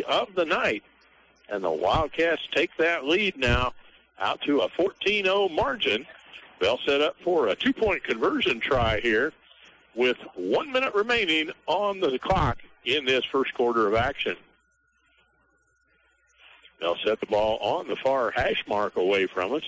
of the night. And the Wildcats take that lead now out to a 14-0 margin. They'll set up for a two-point conversion try here with 1 minute remaining on the clock in this first quarter of action. They'll set the ball on the far hash mark away from us.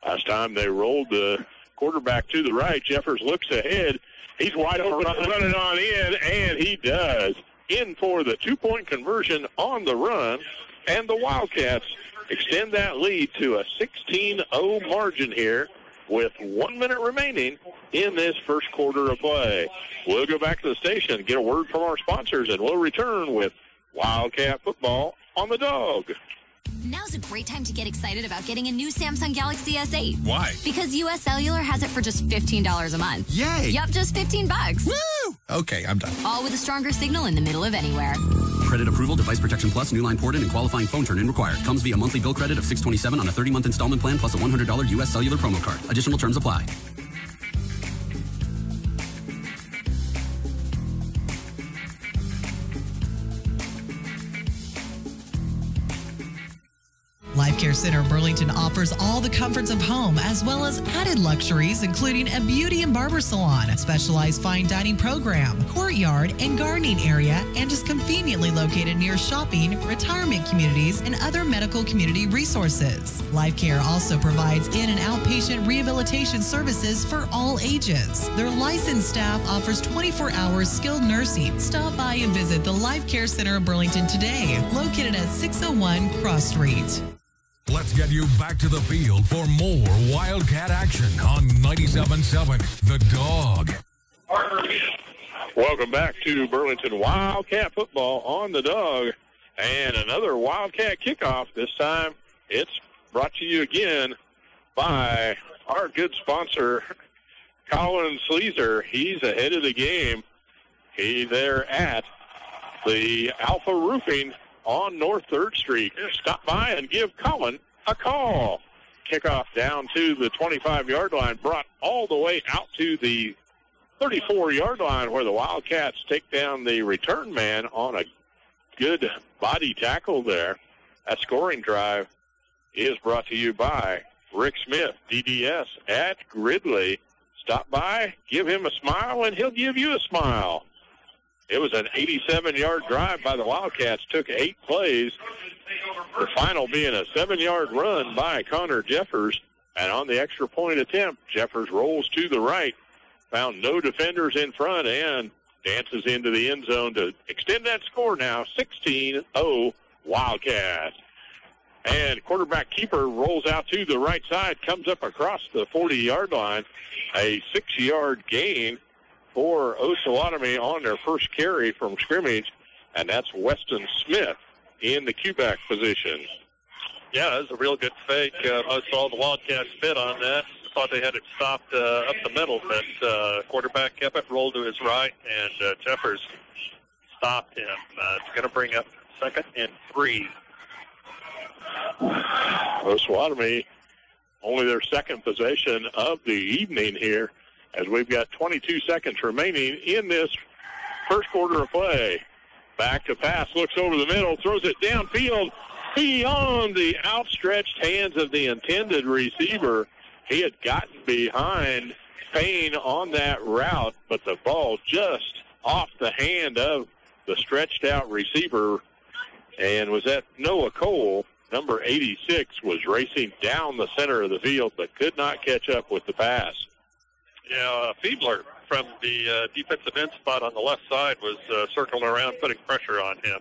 Last time they rolled the quarterback to the right. Jeffers looks ahead. He's wide open, running on in, and he does. In for the two-point conversion on the run, and the Wildcats extend that lead to a 16-0 margin here with 1 minute remaining in this first quarter of play. We'll go back to the station, get a word from our sponsors, and we'll return with Wildcat football on the Dawg. Now's a great time to get excited about getting a new Samsung Galaxy S8. Why? Because U.S. Cellular has it for just $15 a month. Yay! Yup, just $15. Woo! Okay, I'm done. All with a stronger signal in the middle of anywhere. Credit approval, device protection plus, new line ported, and qualifying phone turn-in required. Comes via monthly bill credit of $627 on a 30-month installment plan plus a $100 U.S. Cellular promo card. Additional terms apply. Life Care Center Burlington offers all the comforts of home as well as added luxuries, including a beauty and barber salon, specialized fine dining program, courtyard and gardening area, and is conveniently located near shopping, retirement communities, and other medical community resources. Life Care also provides in- and outpatient rehabilitation services for all ages. Their licensed staff offers 24-hour skilled nursing. Stop by and visit the Life Care Center of Burlington today, located at 601 Cross Street. Let's get you back to the field for more Wildcat action on 97.7 The Dawg. Welcome back to Burlington Wildcat football on the Dawg. And another Wildcat kickoff. This time it's brought to you again by our good sponsor, Colin Sleezer. He's ahead of the game. He's there at the Alpha Roofing on North 3rd Street. Stop by and give Colin a call. Kickoff down to the 25-yard line, brought all the way out to the 34-yard line where the Wildcats take down the return man on a good body tackle there. That scoring drive is brought to you by Rick Smith, DDS at Gridley. Stop by, give him a smile, and he'll give you a smile. It was an 87-yard drive by the Wildcats. Took 8 plays. The final being a 7-yard run by Connor Jeffers. And on the extra point attempt, Jeffers rolls to the right. Found no defenders in front and dances into the end zone to extend that score now. 16-0 Wildcats. And quarterback keeper rolls out to the right side. Comes up across the 40-yard line. A 6-yard gain for Osawatomie on their first carry from scrimmage, and that's Weston Smith in the Q-back position. Yeah, that was a real good fake. I saw the Wildcats bid on that. Thought they had it stopped up the middle, but quarterback kept it, rolled to his right, and Jeffers stopped him. It's going to bring up 2nd and 3. Osawatomie, only their second possession of the evening here, as we've got 22 seconds remaining in this first quarter of play. Back to pass, looks over the middle, throws it downfield beyond the outstretched hands of the intended receiver. He had gotten behind Payne on that route, but the ball just off the hand of the stretched out receiver. And was that Noah Cole, number 86, was racing down the center of the field, but could not catch up with the pass. Yeah, Fiedler from the defensive end spot on the left side was circling around, putting pressure on him.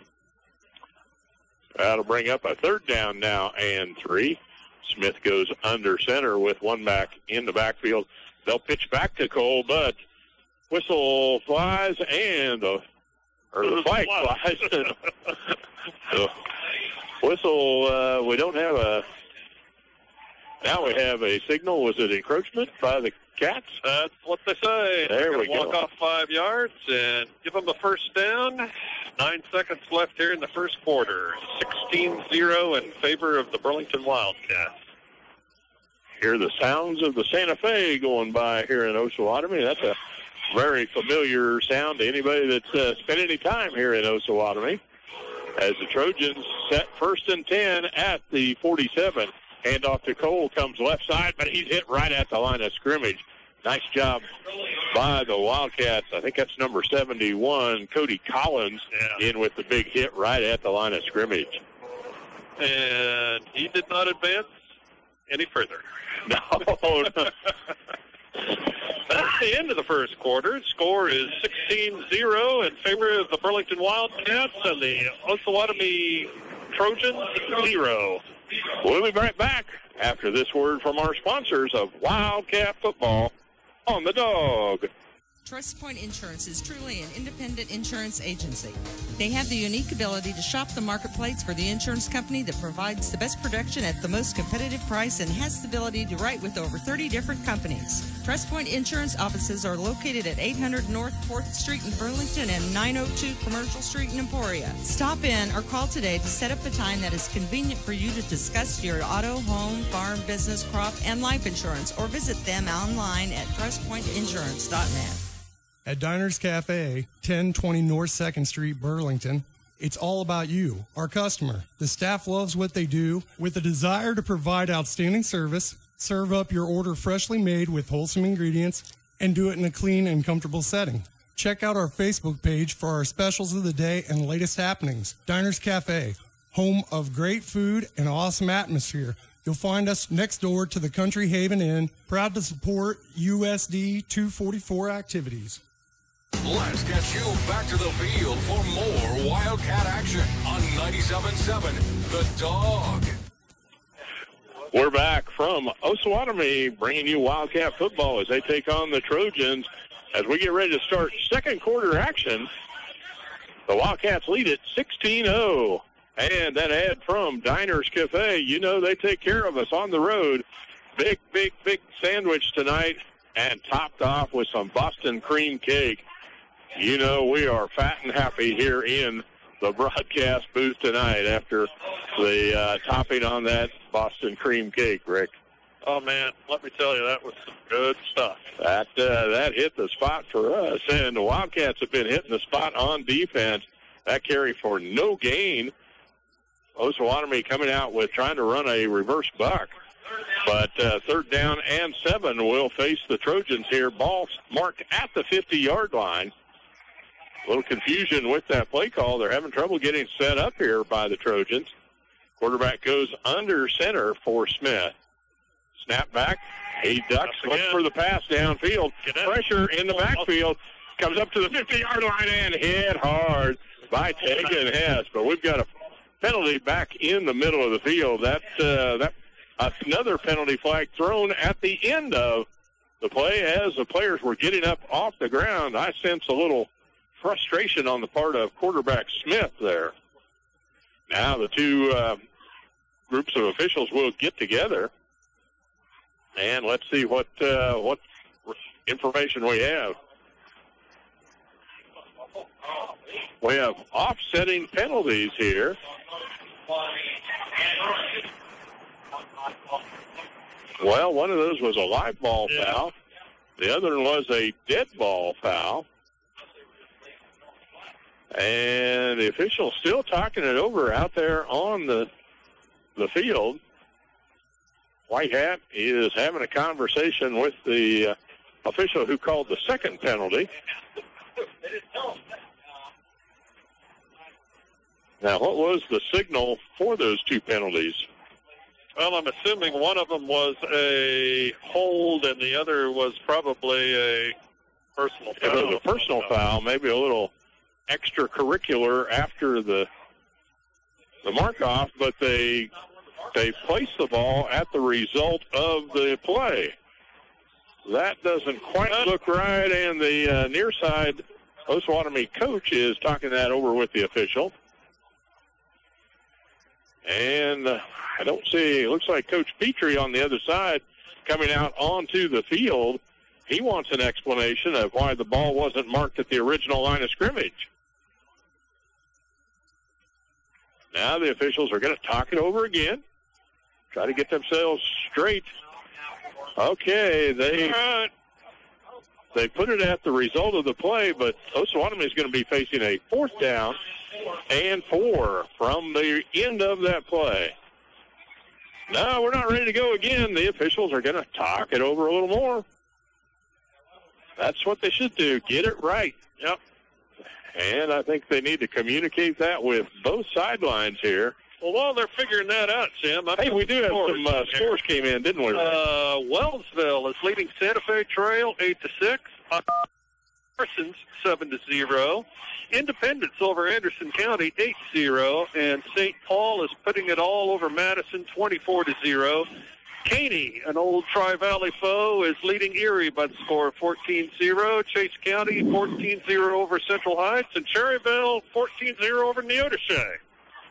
That'll bring up a 3rd down now and 3. Smith goes under center with one back in the backfield. They'll pitch back to Cole, but whistle flies and the flag flies. The whistle, we don't have a... Now we have a signal. Was it encroachment by the Cats? That's what they say. There we go. Walk off 5 yards and give them a first down. 9 seconds left here in the first quarter. 16-0 in favor of the Burlington Wildcats. Hear the sounds of the Santa Fe going by here in Osawatomie. That's a very familiar sound to anybody that's spent any time here in Osawatomie. As the Trojans set 1st and 10 at the 47. Handoff to Cole, comes left side, but he's hit right at the line of scrimmage. Nice job by the Wildcats. I think that's number 71, Cody Collins, in with the big hit right at the line of scrimmage. And he did not advance any further. No. That's the end of the first quarter. Score is 16-0 in favor of the Burlington Wildcats and the Osawatomie Trojans 0. We'll be right back after this word from our sponsors of Wildcat Football on the Dog. Trust Point Insurance is truly an independent insurance agency. They have the unique ability to shop the marketplace for the insurance company that provides the best protection at the most competitive price and has the ability to write with over 30 different companies. Trust Point Insurance offices are located at 800 North 4th Street in Burlington and 902 Commercial Street in Emporia. Stop in or call today to set up a time that is convenient for you to discuss your auto, home, farm, business, crop, and life insurance, or visit them online at trustpointinsurance.net. At Diners Cafe, 1020 North 2nd Street, Burlington, it's all about you, our customer. The staff loves what they do with a desire to provide outstanding service, serve up your order freshly made with wholesome ingredients, and do it in a clean and comfortable setting. Check out our Facebook page for our specials of the day and latest happenings. Diners Cafe, home of great food and awesome atmosphere. You'll find us next door to the Country Haven Inn, proud to support USD 244 activities. Let's get you back to the field for more Wildcat action on 97.7 The Dog. We're back from Osawatomie, bringing you Wildcat football as they take on the Trojans. As we get ready to start second quarter action, the Wildcats lead at 16-0. And that ad from Diners Cafe, you know they take care of us on the road. Big, big, big sandwich tonight, and topped off with some Boston cream cake. You know we are fat and happy here in the broadcast booth tonight after the topping on that Boston cream cake, Rick. Oh, man, let me tell you, that was some good stuff. That hit the spot for us, and the Wildcats have been hitting the spot on defense. That carry for no gain. Osawatomie coming out with trying to run a reverse buck. But third down and 7 will face the Trojans here. Ball marked at the 50-yard line. A little confusion with that play call. They're having trouble getting set up here by the Trojans. Quarterback goes under center for Smith. Snap back. He ducks, looks for the pass downfield. Pressure in the backfield. Comes up to the 50-yard line and hit hard by Tegan Hess. But we've got a penalty back in the middle of the field. That another penalty flag thrown at the end of the play as the players were getting up off the ground. I sense a little frustration on the part of quarterback Smith there. Now the two groups of officials will get together, and let's see what information we have. We have offsetting penalties here. Well, one of those was a live ball foul. The other one was a dead ball foul. And the official's still talking it over out there on the field. White Hat is having a conversation with the official who called the second penalty. Now, what was the signal for those two penalties? Well, I'm assuming one of them was a hold and the other was probably a personal foul. If it was a personal foul, maybe a little extracurricular after the mark-off, but they placed the ball at the result of the play. That doesn't quite look right, and the near side Osawatomie coach is talking that over with the official. And I don't see, it looks like Coach Petrie on the other side coming out onto the field. He wants an explanation of why the ball wasn't marked at the original line of scrimmage. Now the officials are going to talk it over again, try to get themselves straight. Okay, they They put it at the result of the play, but Osawatomie is going to be facing a 4th down and 4 from the end of that play. No, we're not ready to go again. The officials are going to talk it over a little more. That's what they should do. Get it right. Yep. And I think they need to communicate that with both sidelines here. Well, while they're figuring that out, Jim, hey, we do have some scores came in, didn't we? Wellsville is leading Santa Fe Trail 8-6. Parsons 7-0. Independence over Anderson County 8-0, and St. Paul is putting it all over Madison 24-0. Caney, an old Tri-Valley foe, is leading Erie by the score of 14-0. Chase County 14-0 over Central Heights, and Cherryville 14-0 over Neodesha.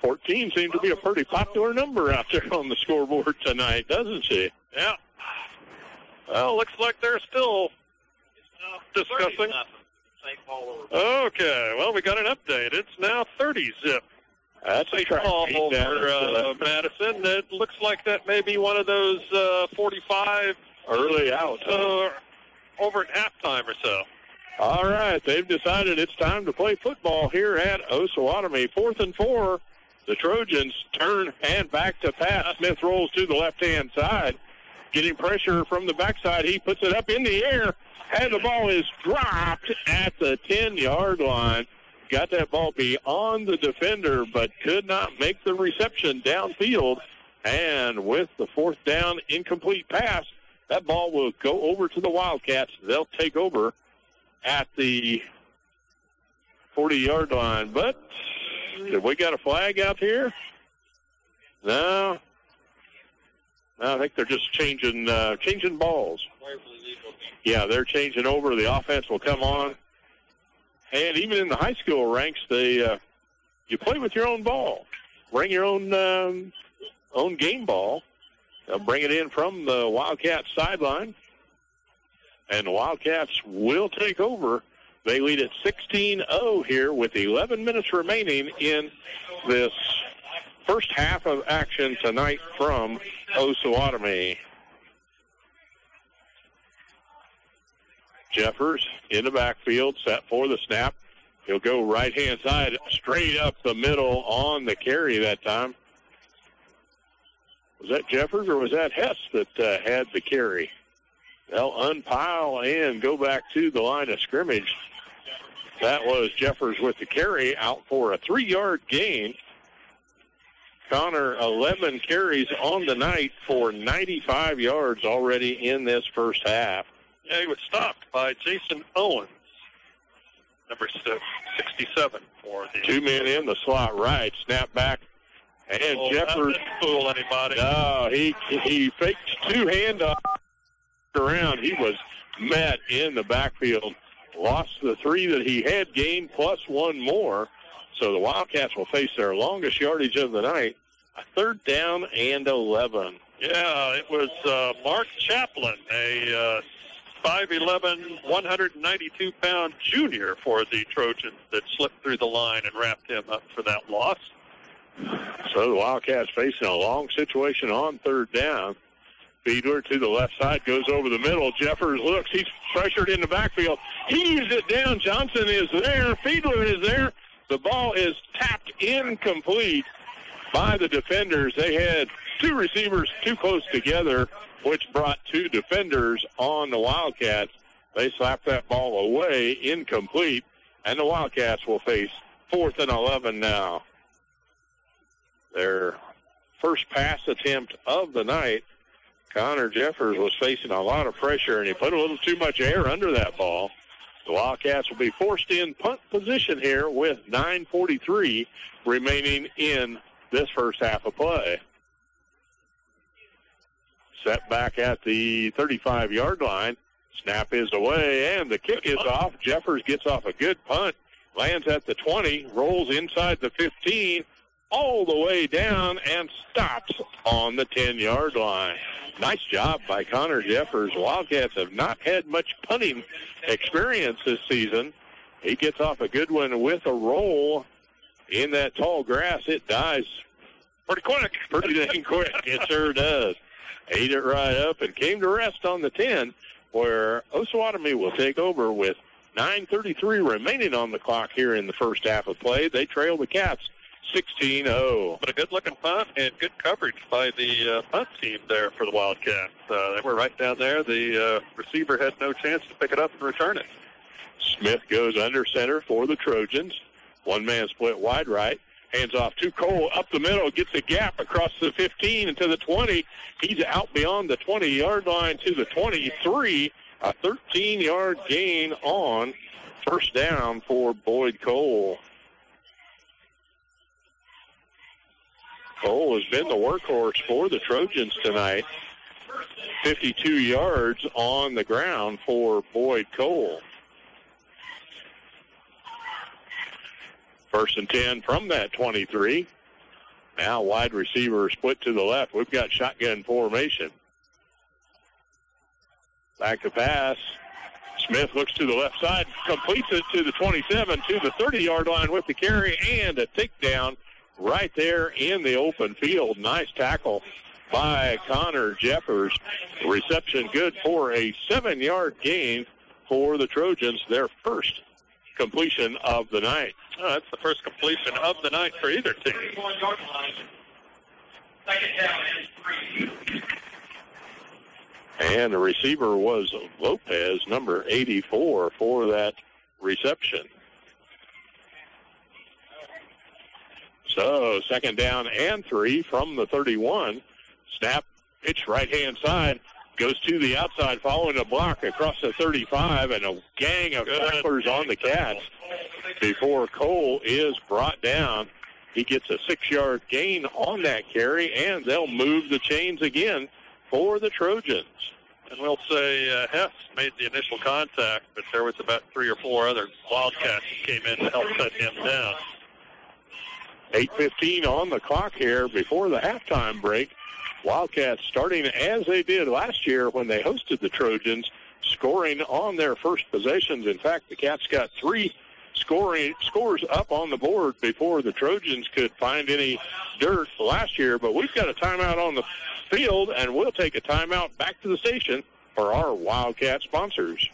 14 seems to be a pretty popular number out there on the scoreboard tonight, doesn't she? Yeah. Well, looks like they're still discussing. Okay, well, we got an update. It's now 30-zip. That's a track over Madison. It looks like that may be one of those 45 early out over at halftime or so. All right, they've decided it's time to play football here at Osawatomie. 4th and 4. The Trojans turn and back to pass. Smith rolls to the left-hand side, getting pressure from the backside. He puts it up in the air, and the ball is dropped at the 10-yard line. Got that ball beyond the defender, but could not make the reception downfield. And with the 4th down incomplete pass, that ball will go over to the Wildcats. They'll take over at the 40-yard line. But did we got a flag out here? No. I think they're just changing balls. Yeah, they're changing over. The offense will come on. And even in the high school ranks, you play with your own ball. Bring your own game ball. They'll bring it in from the Wildcats sideline. And the Wildcats will take over. They lead at 16-0 here with 11 minutes remaining in this first half of action tonight from Osawatomie. Jeffers in the backfield, set for the snap. He'll go right-hand side, straight up the middle on the carry that time. Was that Jeffers or was that Hess that had the carry? They'll unpile and go back to the line of scrimmage. That was Jeffers with the carry, out for a 3-yard gain. Connor, 11 carries on the night for 95 yards already in this first half. Yeah, he was stopped by Jason Owens, number 67 for the 2 men in the slot right, snap back, and Jeffers didn't fool anybody. No, he faked 2 handoffs around. He was met in the backfield, lost the 3 that he had gained plus 1 more. So the Wildcats will face their longest yardage of the night, a 3rd down and 11. Yeah, it was Mark Chaplin, a 5'11", 192-pound junior for the Trojans that slipped through the line and wrapped him up for that loss. So the Wildcats facing a long situation on 3rd down. Fiedler to the left side, goes over the middle. Jeffers looks. He's pressured in the backfield. Heaves it down. Johnson is there. Fiedler is there. The ball is tapped incomplete by the defenders. They had 2 receivers too close together, which brought 2 defenders on the Wildcats. They slapped that ball away, incomplete, and the Wildcats will face 4th and 11 now. Their first pass attempt of the night. Connor Jeffers was facing a lot of pressure, and he put a little too much air under that ball. The Wildcats will be forced in punt position here with 9:43 remaining in this first half of play. Set back at the 35-yard line. Snap is away, and the kick is off. Jeffers gets off a good punt, lands at the 20, rolls inside the 15, all the way down, and stops on the 10-yard line. Nice job by Connor Jeffers. Wildcats have not had much punting experience this season. He gets off a good one with a roll in that tall grass. It dies pretty quick. Pretty dang quick. It sure does. Ate it right up and came to rest on the 10. where Osawatomie will take over with 9:33 remaining on the clock here in the first half of play. They trail the Cats 16-0. But a good-looking punt and good coverage by the punt team there for the Wildcats. They were right down there. The receiver had no chance to pick it up and return it. Smith goes under center for the Trojans. One-man split wide right. Hands off to Cole up the middle. Gets a gap across the 15 and to the 20. He's out beyond the 20-yard line to the 23. A 13-yard gain on first down for Boyd Cole. Cole has been the workhorse for the Trojans tonight. 52 yards on the ground for Boyd Cole. First and 10 from that 23. Now wide receiver split to the left. We've got shotgun formation. Back to pass. Smith looks to the left side, completes it to the 27, to the 30-yard line with the carry and a takedown right there in the open field. Nice tackle by Connor Jeffers. Reception good for a 7-yard gain for the Trojans, their first completion of the night. Oh, that's the first completion of the night for either team. And the receiver was Lopez, number 84, for that reception. So, second down and 3 from the 31. Snap, pitch right-hand side, goes to the outside, following a block across the 35, and a gang of tacklers on the Cats before Cole is brought down. He gets a 6-yard gain on that carry, and they'll move the chains again for the Trojans. And we'll say Hess made the initial contact, but there was about 3 or 4 other Wildcats that came in to help set him down. 8:15 on the clock here before the halftime break. Wildcats starting as they did last year when they hosted the Trojans, scoring on their first possessions. In fact, the Cats got 3 scores up on the board before the Trojans could find any dirt last year. But we've got a timeout on the field, and we'll take a timeout back to the station for our Wildcat sponsors.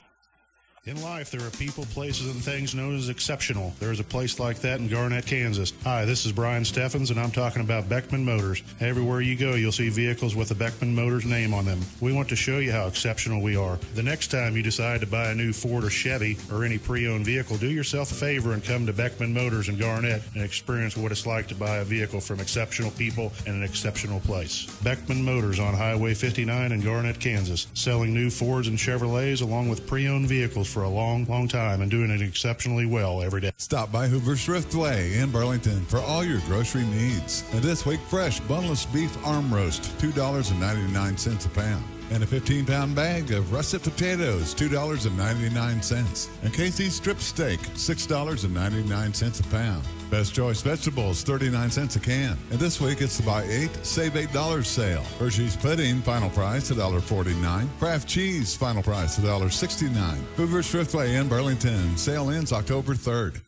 In life, there are people, places, and things known as exceptional. There is a place like that in Garnett, Kansas. Hi, this is Brian Steffens, and I'm talking about Beckman Motors. Everywhere you go, you'll see vehicles with the Beckman Motors name on them. We want to show you how exceptional we are. The next time you decide to buy a new Ford or Chevy or any pre-owned vehicle, do yourself a favor and come to Beckman Motors in Garnett and experience what it's like to buy a vehicle from exceptional people in an exceptional place. Beckman Motors on Highway 59 in Garnett, Kansas, selling new Fords and Chevrolets along with pre-owned vehicles for a long, long time and doing it exceptionally well every day. Stop by Hoover Thriftway in Burlington for all your grocery needs. And this week, fresh boneless beef arm roast, $2.99 a pound. And a 15-pound bag of russet potatoes, $2.99. And Casey's strip steak, $6.99 a pound. Best Choice vegetables, 39 cents a can. And this week, it's the buy 8, save $8 sale. Hershey's pudding, final price, $1.49. Kraft cheese, final price, $1.69. Hoover's Thriftway in Burlington. Sale ends October 3rd.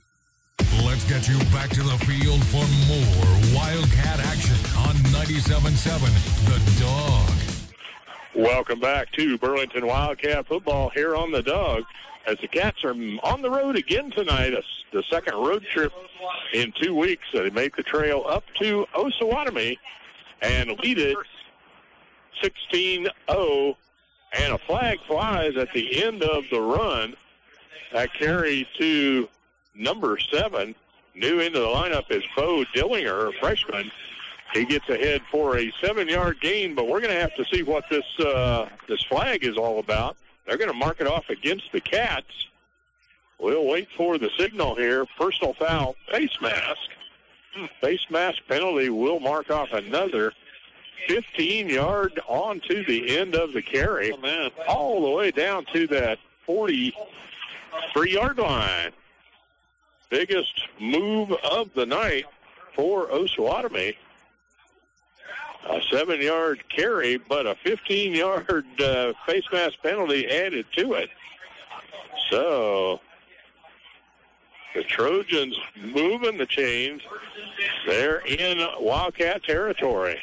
Let's get you back to the field for more Wildcat action on 97.7 The Dawg. Welcome back to Burlington Wildcat football here on the Dawg, as the Cats are on the road again tonight, the second road trip in 2 weeks. They make the trail up to Osawatomie and lead it 16-0, and a flag flies at the end of the run. That carry to number 7. New into the lineup is Bo Dillinger, a freshman. He gets ahead for a 7-yard gain, but we're going to have to see what this flag is all about. They're going to mark it off against the Cats. We'll wait for the signal here. Personal foul, face mask. Face mask penalty will mark off another 15-yard on to the end of the carry. Oh, man. All the way down to that 43-yard line. Biggest move of the night for Osawatomie. A 7-yard carry, but a 15-yard face mask penalty added to it. So the Trojans moving the chains. They're in Wildcat territory.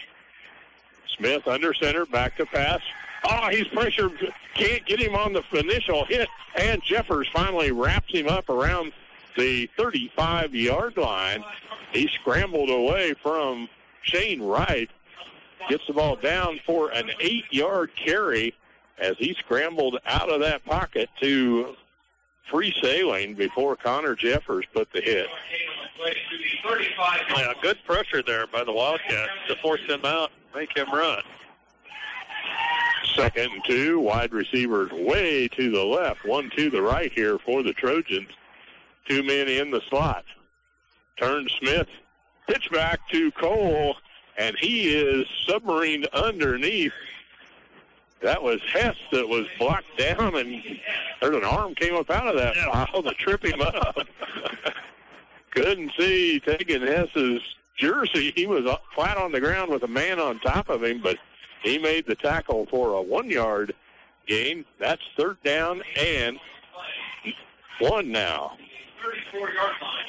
Smith under center, back to pass. Oh, he's pressured. Can't get him on the initial hit. And Jeffers finally wraps him up around the 35-yard line. He scrambled away from Shane Wright. Gets the ball down for an 8-yard carry as he scrambled out of that pocket to free sailing before Connor Jeffers put the hit. Yeah, good pressure there by the Wildcats to force him out, make him run. 2nd and 2, wide receivers way to the left, one to the right here for the Trojans. 2 men in the slot. Turn Smith, pitch back to Cole, and he is submarined underneath. That was Hess that was blocked down, and there's an arm came up out of that pile to trip him up. Couldn't see taking Hess's jersey. He was flat on the ground with a man on top of him, but he made the tackle for a 1-yard gain. That's 3rd down and 1 now. 34-yard line.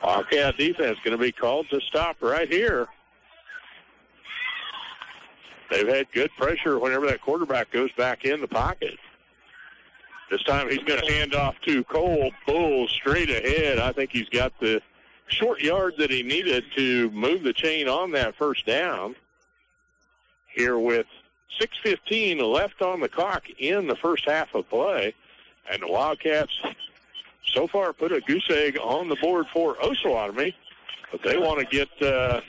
Wildcat defense going to be called to stop right here. They've had good pressure whenever that quarterback goes back in the pocket. This time he's going to hand off to Cole Bull straight ahead. I think he's got the short yard that he needed to move the chain on that first down. Here with 6:15 left on the clock in the first half of play. And the Wildcats so far put a goose egg on the board for Osawatomie, but they want to get a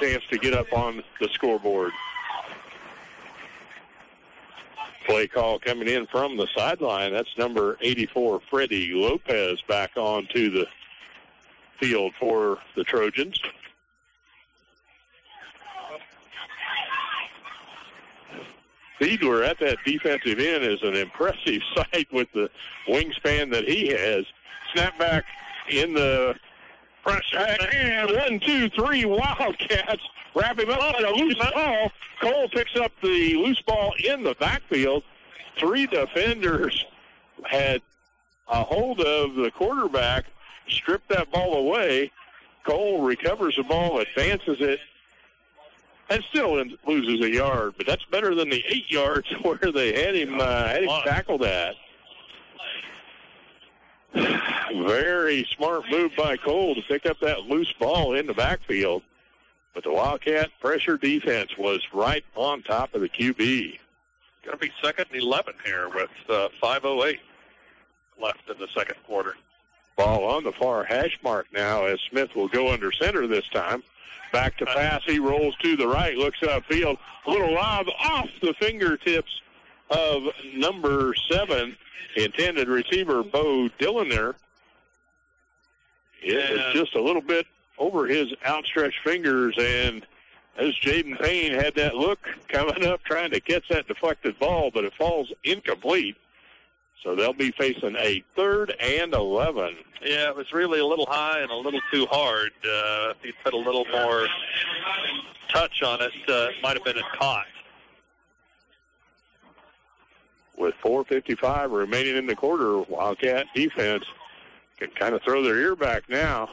chance to get up on the scoreboard. Play call coming in from the sideline. That's number 84, Freddie Lopez, back onto the field for the Trojans. Fiedler at that defensive end is an impressive sight with the wingspan that he has. Snap back in the front side, and 1, 2, 3 Wildcats wrap him up on a loose ball. Cole picks up the loose ball in the backfield. 3 defenders had a hold of the quarterback, stripped that ball away. Cole recovers the ball, advances it, and still loses a yard, but that's better than the 8 yards where they had him tackled at. Very smart move by Cole to pick up that loose ball in the backfield. But the Wildcat pressure defense was right on top of the QB. Going to be 2nd and 11 here with 5:08 left in the second quarter. Ball on the far hash mark now as Smith will go under center this time. Back to pass. He rolls to the right, looks upfield. A little lob off the fingertips of number 7, intended receiver Bo Dilliner. It's just a little bit over his outstretched fingers, and as Jaden Payne had that look coming up trying to catch that deflected ball, but it falls incomplete. So they'll be facing a 3rd and 11. Yeah, it was really a little high and a little too hard. If he put a little more touch on it, it might have been caught. With 4:55 remaining in the quarter, Wildcat defense can kind of throw their ear back now.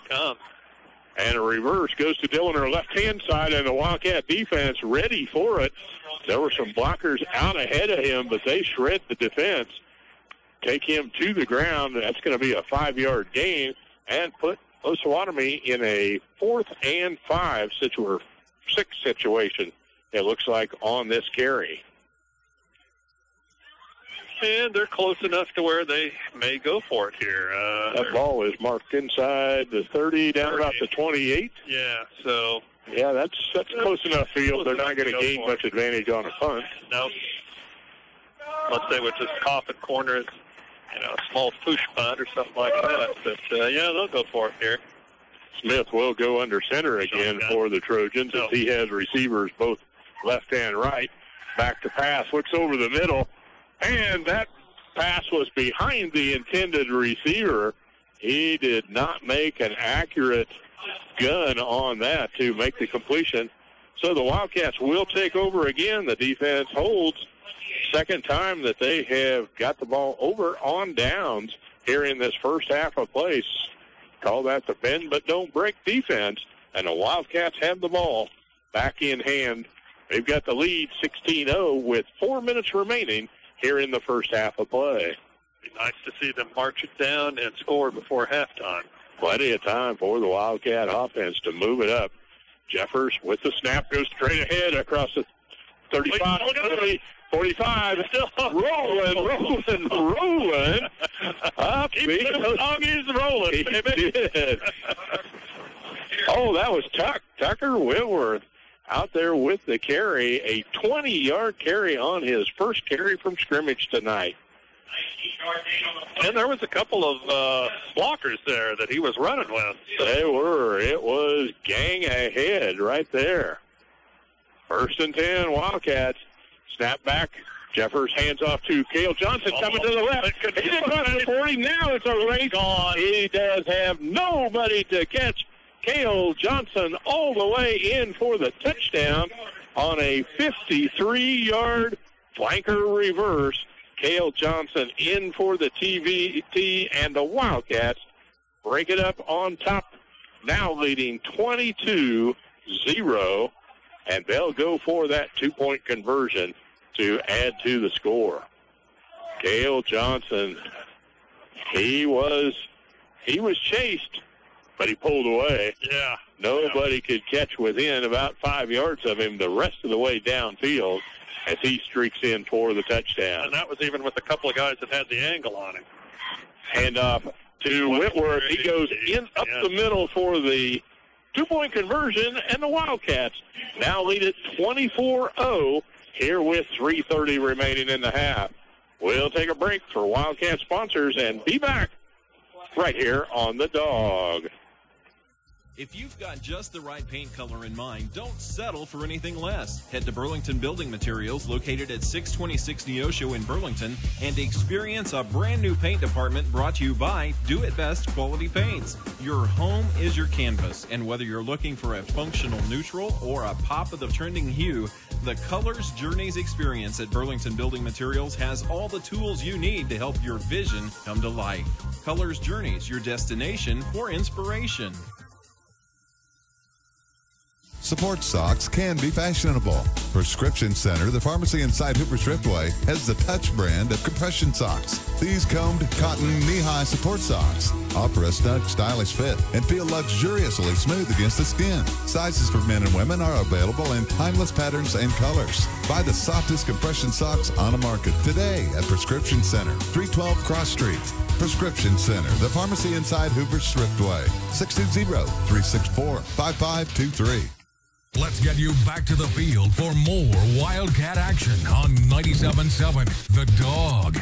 And a reverse goes to Dilliner, left-hand side, and the Wildcat defense ready for it. There were some blockers out ahead of him, but they shred the defense. Take him to the ground. That's going to be a 5-yard gain and put Osawatomie in a 4th and 6 situation, it looks like, on this carry. And they're close enough to where they may go for it here. That ball is marked inside the 30, down about the 28. Yeah, so... Yeah, that's close enough field. They're not going to gain much advantage on a punt. Nope. Unless they would just cough and corner it. A small push punt or something like that. But, they'll go for it here. Smith will go under center again for the Trojans as he has receivers both left and right. Back to pass, looks over the middle, and that pass was behind the intended receiver. He did not make an accurate gun on that to make the completion. So the Wildcats will take over again. The defense holds. Second time that they have got the ball over on downs here in this first half of play. Call that the bend but don't break defense. And the Wildcats have the ball back in hand They've got the lead 16-0 with 4 minutes remaining here in the first half of play. Be nice to see them march it down and score before halftime. Plenty of time for the Wildcat offense to move it up. Jeffers with the snap goes straight ahead across the 35, 30, 45. Still rolling. Up. The dog is rolling. He did. Oh, that was Tucker Whitworth out there with the carry. A 20-yard carry on his first carry from scrimmage tonight. And there was a couple of blockers there that he was running with. They were. It was gang ahead right there. 1st and 10, Wildcats. Snap back. Jeffers hands off to Cale Johnson coming to the left. He didn't run it for him. Now it's a race on. He does have nobody to catch. Cale Johnson all the way in for the touchdown on a 53-yard flanker reverse. Cale Johnson in for the TVT, and the Wildcats break it up on top, now leading 22-0, and they'll go for that 2-point conversion to add to the score. Cale Johnson, he was chased, but he pulled away. Yeah. Nobody could catch within about 5 yards of him the rest of the way downfield as he streaks in for the touchdown. And that was even with a couple of guys that had the angle on him. Hand off to Whitworth. He goes in up the middle for the 2-point conversion, and the Wildcats now lead it 24-0 here with 3:30 remaining in the half. We'll take a break for Wildcat sponsors and be back right here on the Dog. If you've got just the right paint color in mind, don't settle for anything less. Head to Burlington Building Materials, located at 626 Neosho in Burlington, and experience a brand new paint department brought to you by Do It Best Quality Paints. Your home is your canvas, and whether you're looking for a functional neutral or a pop of the trending hue, the Colors Journeys experience at Burlington Building Materials has all the tools you need to help your vision come to life. Colors Journeys, your destination for inspiration. Sports socks can be fashionable. Prescription Center, the pharmacy inside Hooper Thriftway, has the Touch brand of compression socks. These combed cotton knee-high support socks offer a snug, stylish fit and feel luxuriously smooth against the skin. Sizes for men and women are available in timeless patterns and colors. Buy the softest compression socks on the market today at Prescription Center, 312 Cross Street. Prescription Center, the pharmacy inside Hoover's Thriftway, 620-364-5523. Let's get you back to the field for more Wildcat action on 97.7 The Dog.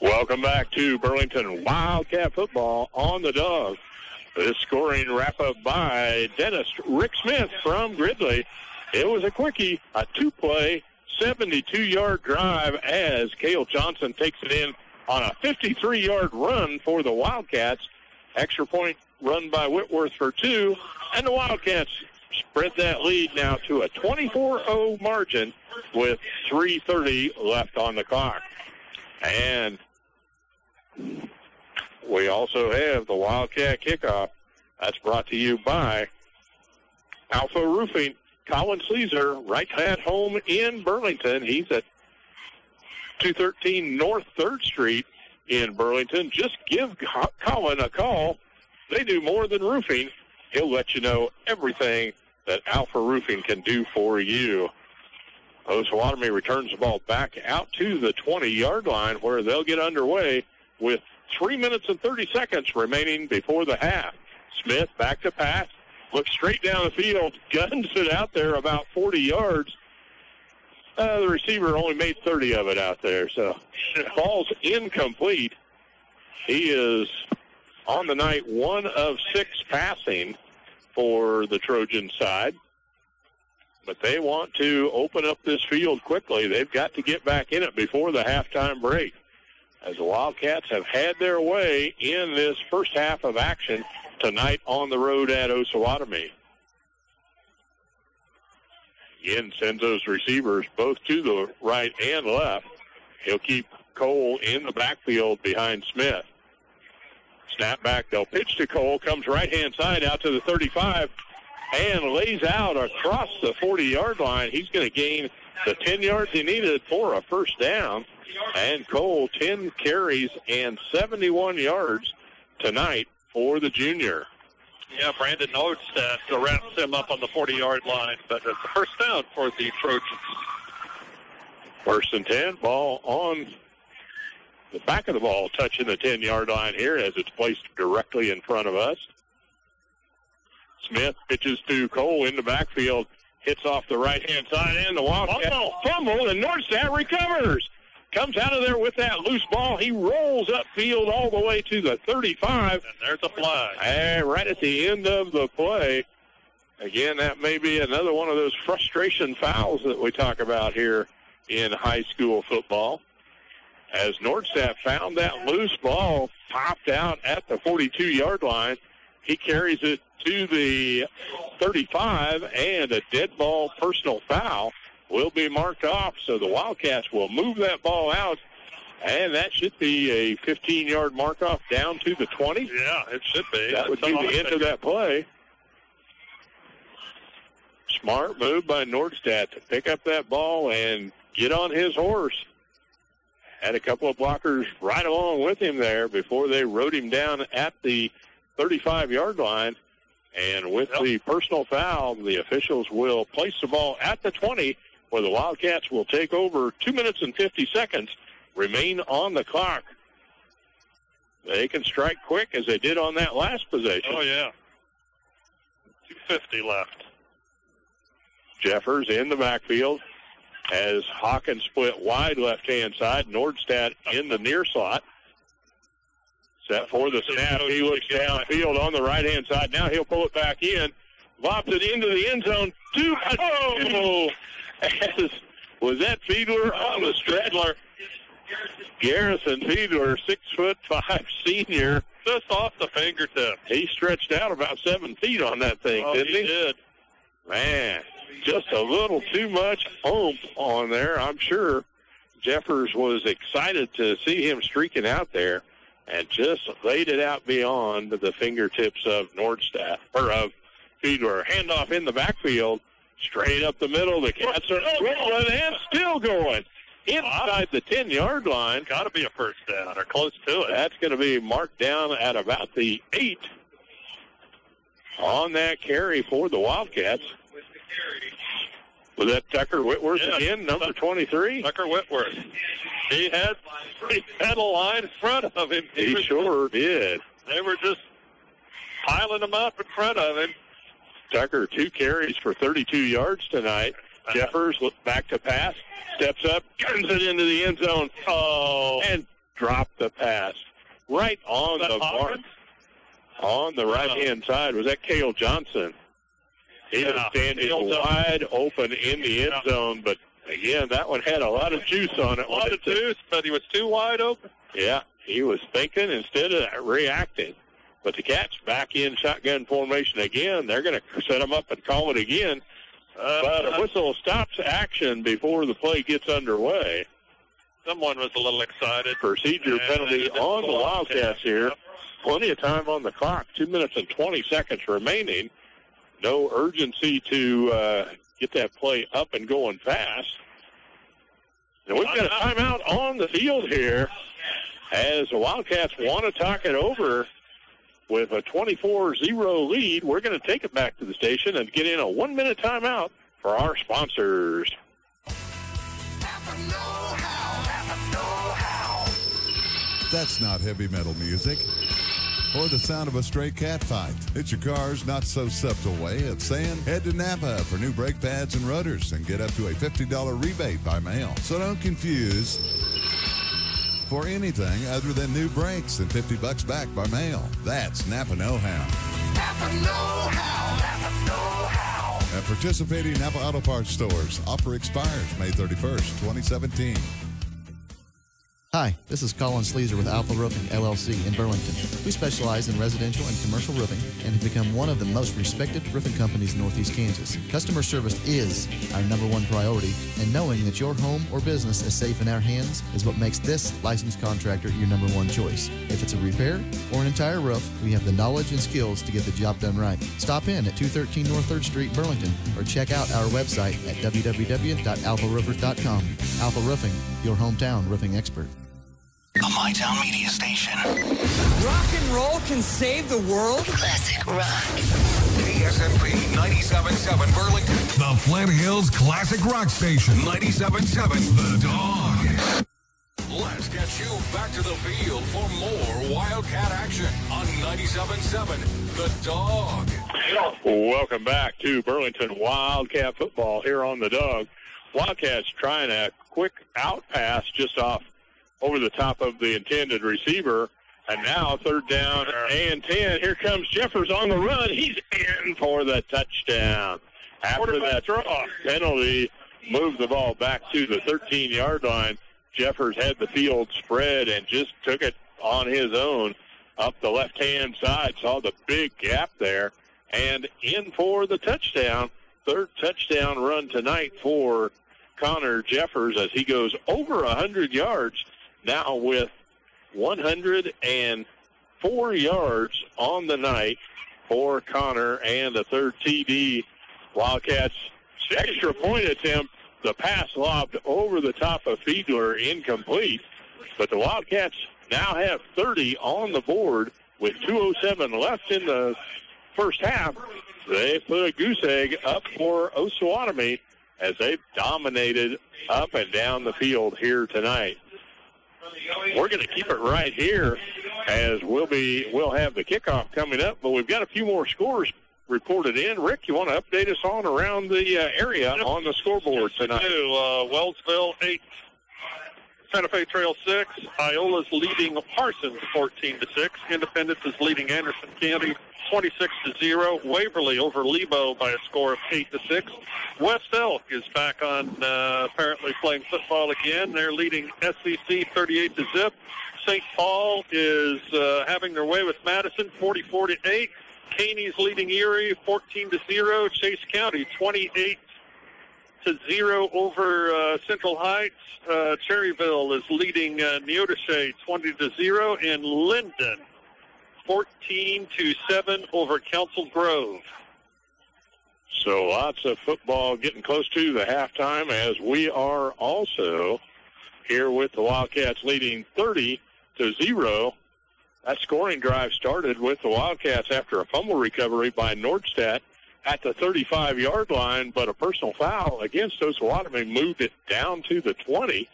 Welcome back to Burlington Wildcat football on the Dog. This scoring wrap-up by dentist Rick Smith from Gridley. It was a quickie, a 2-play, 72-yard drive as Cale Johnson takes it in on a 53-yard run for the Wildcats. Extra point run by Whitworth for 2, and the Wildcats spread that lead now to a 24-0 margin with 3:30 left on the clock. And we also have the Wildcat kickoff. That's brought to you by Alpha Roofing. Colin Caesar right at home in Burlington. He's at 213 North 3rd Street in Burlington. Just give Colin a call. They do more than roofing. He'll let you know everything that Alpha Roofing can do for you. Osawatomie returns the ball back out to the 20-yard line where they'll get underway with 3 minutes and 30 seconds remaining before the half. Smith back to pass, looks straight down the field, guns it out there about 40 yards. The receiver only made 30 of it out there, so ball's incomplete. He is on the night 1 of 6 passing for the Trojan side. But they want to open up this field quickly. They've got to get back in it before the halftime break, as the Wildcats have had their way in this first half of action tonight on the road at Osawatomie. Again, sends those receivers both to the right and left. He'll keep Cole in the backfield behind Smith. Snap back, they'll pitch to Cole, comes right-hand side out to the 35, and lays out across the 40-yard line. He's going to gain the 10 yards he needed for a first down. And Cole, 10 carries and 71 yards tonight for the junior. Yeah, Brandon Nordstedt wraps him up on the 40-yard line, but it's a first down for the Trojans. 1st and 10, ball on the back of the ball, touching the 10-yard line here as it's placed directly in front of us. Smith pitches to Cole in the backfield, hits off the right-hand side, and the Wildcat fumble, and Nordstedt recovers. Comes out of there with that loose ball. He rolls upfield all the way to the 35. And there's a flag. And right at the end of the play. Again, that may be another one of those frustration fouls that we talk about here in high school football. As Nordstedt found that loose ball, popped out at the 42-yard line. He carries it to the 35, and a dead ball personal foul will be marked off, so the Wildcats will move that ball out, and that should be a 15-yard mark-off down to the 20. Yeah, it should be. That would be the end of that play. Smart move by Nordstedt to pick up that ball and get on his horse. Had a couple of blockers right along with him there before they rode him down at the 35-yard line. And with the personal foul, the officials will place the ball at the 20, where the Wildcats will take over. 2 minutes and 50 seconds remain on the clock. They can strike quick as they did on that last possession. Oh, yeah. 2:50 left. Jeffers in the backfield as Hawkins split wide left-hand side. Nordstedt in the near slot. Set for the snap. He looks downfield on the right-hand side. Now he'll pull it back in. Lobs it into the end zone. Was that Fiedler on the stretch? Garrison Fiedler, 6'5" senior. Just off the fingertip. He stretched out about 7 feet on that thing, didn't he? He did. Man, just a little too much oomph on there. I'm sure Jeffers was excited to see him streaking out there and just laid it out beyond the fingertips of Nordstedt, or of Fiedler. Handoff in the backfield, straight up the middle. The Cats are rolling and still going. Inside the 10-yard line. Got to be a first down or close to it. That's going to be marked down at about the 8 on that carry for the Wildcats. Was that Tucker Whitworth again, number 23? Tucker Whitworth. He had a line in front of him. He sure did. They were just piling him up in front of him. Tucker, 2 carries for 32 yards tonight. Jeffers look back to pass, steps up, guns it into the end zone, and dropped the pass right on the mark. On the right-hand side, was that Cale Johnson? He was standing wide open in the end zone, but again, that one had a lot of juice on it. A lot of juice, but he was too wide open. Yeah, he was thinking instead of reacting. But the Cats back in shotgun formation again. They're going to set them up and call it again. But a whistle stops action before the play gets underway. Someone was a little excited. Procedure penalty on the Wildcats here. Plenty of time on the clock. 2 minutes and 20 seconds remaining. No urgency to get that play up and going fast. And we've got a timeout on the field here as the Wildcats want to talk it over with a 24-0 lead. We're going to take it back to the station and get in a 1-minute timeout for our sponsors. That's not heavy metal music or the sound of a stray cat fight. It's your car's not-so-subtle way of saying head to Napa for new brake pads and rotors and get up to a $50 rebate by mail. So don't confuse for anything other than new brakes and $50 back by mail. That's Napa Know-How. Napa Know-How. Napa Know-How. At participating Napa Auto Parts stores. Offer expires May 31st, 2017. Hi, this is Colin Sleazer with Alpha Roofing, LLC in Burlington. We specialize in residential and commercial roofing and have become one of the most respected roofing companies in Northeast Kansas. Customer service is our #1 priority, and knowing that your home or business is safe in our hands is what makes this licensed contractor your #1 choice. If it's a repair or an entire roof, we have the knowledge and skills to get the job done right. Stop in at 213 North 3rd Street, Burlington, or check out our website at www.alpharoofers.com. Alpha Roofing, your hometown roofing expert. A MyTown media station. Rock and roll can save the world? Classic rock. KSNP 97.7 Burlington. The Flint Hills Classic Rock Station. 97.7 The Dawg. Let's get you back to the field for more Wildcat action on 97.7 The Dawg. Welcome back to Burlington Wildcat football here on The Dawg. Wildcats trying a quick out pass just off over the top of the intended receiver. And now 3rd down and 10. Here comes Jeffers on the run. He's in for the touchdown. After that penalty, moved the ball back to the 13-yard line. Jeffers had the field spread and just took it on his own up the left-hand side. Saw the big gap there and in for the touchdown. 3rd touchdown run tonight for Connor Jeffers as he goes over 100 yards. Now with 104 yards on the night for Connor and a 3rd TD. Wildcats extra point attempt. The pass lobbed over the top of Fiedler, incomplete. But the Wildcats now have 30 on the board with 2:07 left in the first half. They put a goose egg up for Osawatomie as they've dominated up and down the field here tonight. We're going to keep it right here as we'll have the kickoff coming up, but we've got a few more scores reported in. Rick, you want to update us on around the area on the scoreboard tonight? Wellsville 8, Santa Fe Trail 6. Iola's leading Parsons 14-6. Independence is leading Anderson County 26-0. Waverly over Lebo by a score of 8-6. West Elk is back on apparently playing football again. They're leading SCC 38-0. St. Paul is having their way with Madison 44-8. Caney's leading Erie 14-0. Chase County 28-0 over Central Heights. Cherryville is leading Neodesha 20-0, and Linden 14-7 over Council Grove. So lots of football getting close to the halftime as we are also here with the Wildcats leading 30-0. That scoring drive started with the Wildcats after a fumble recovery by Nordstadt at the 35-yard line, but a personal foul against Osawatomie moved it down to the 20,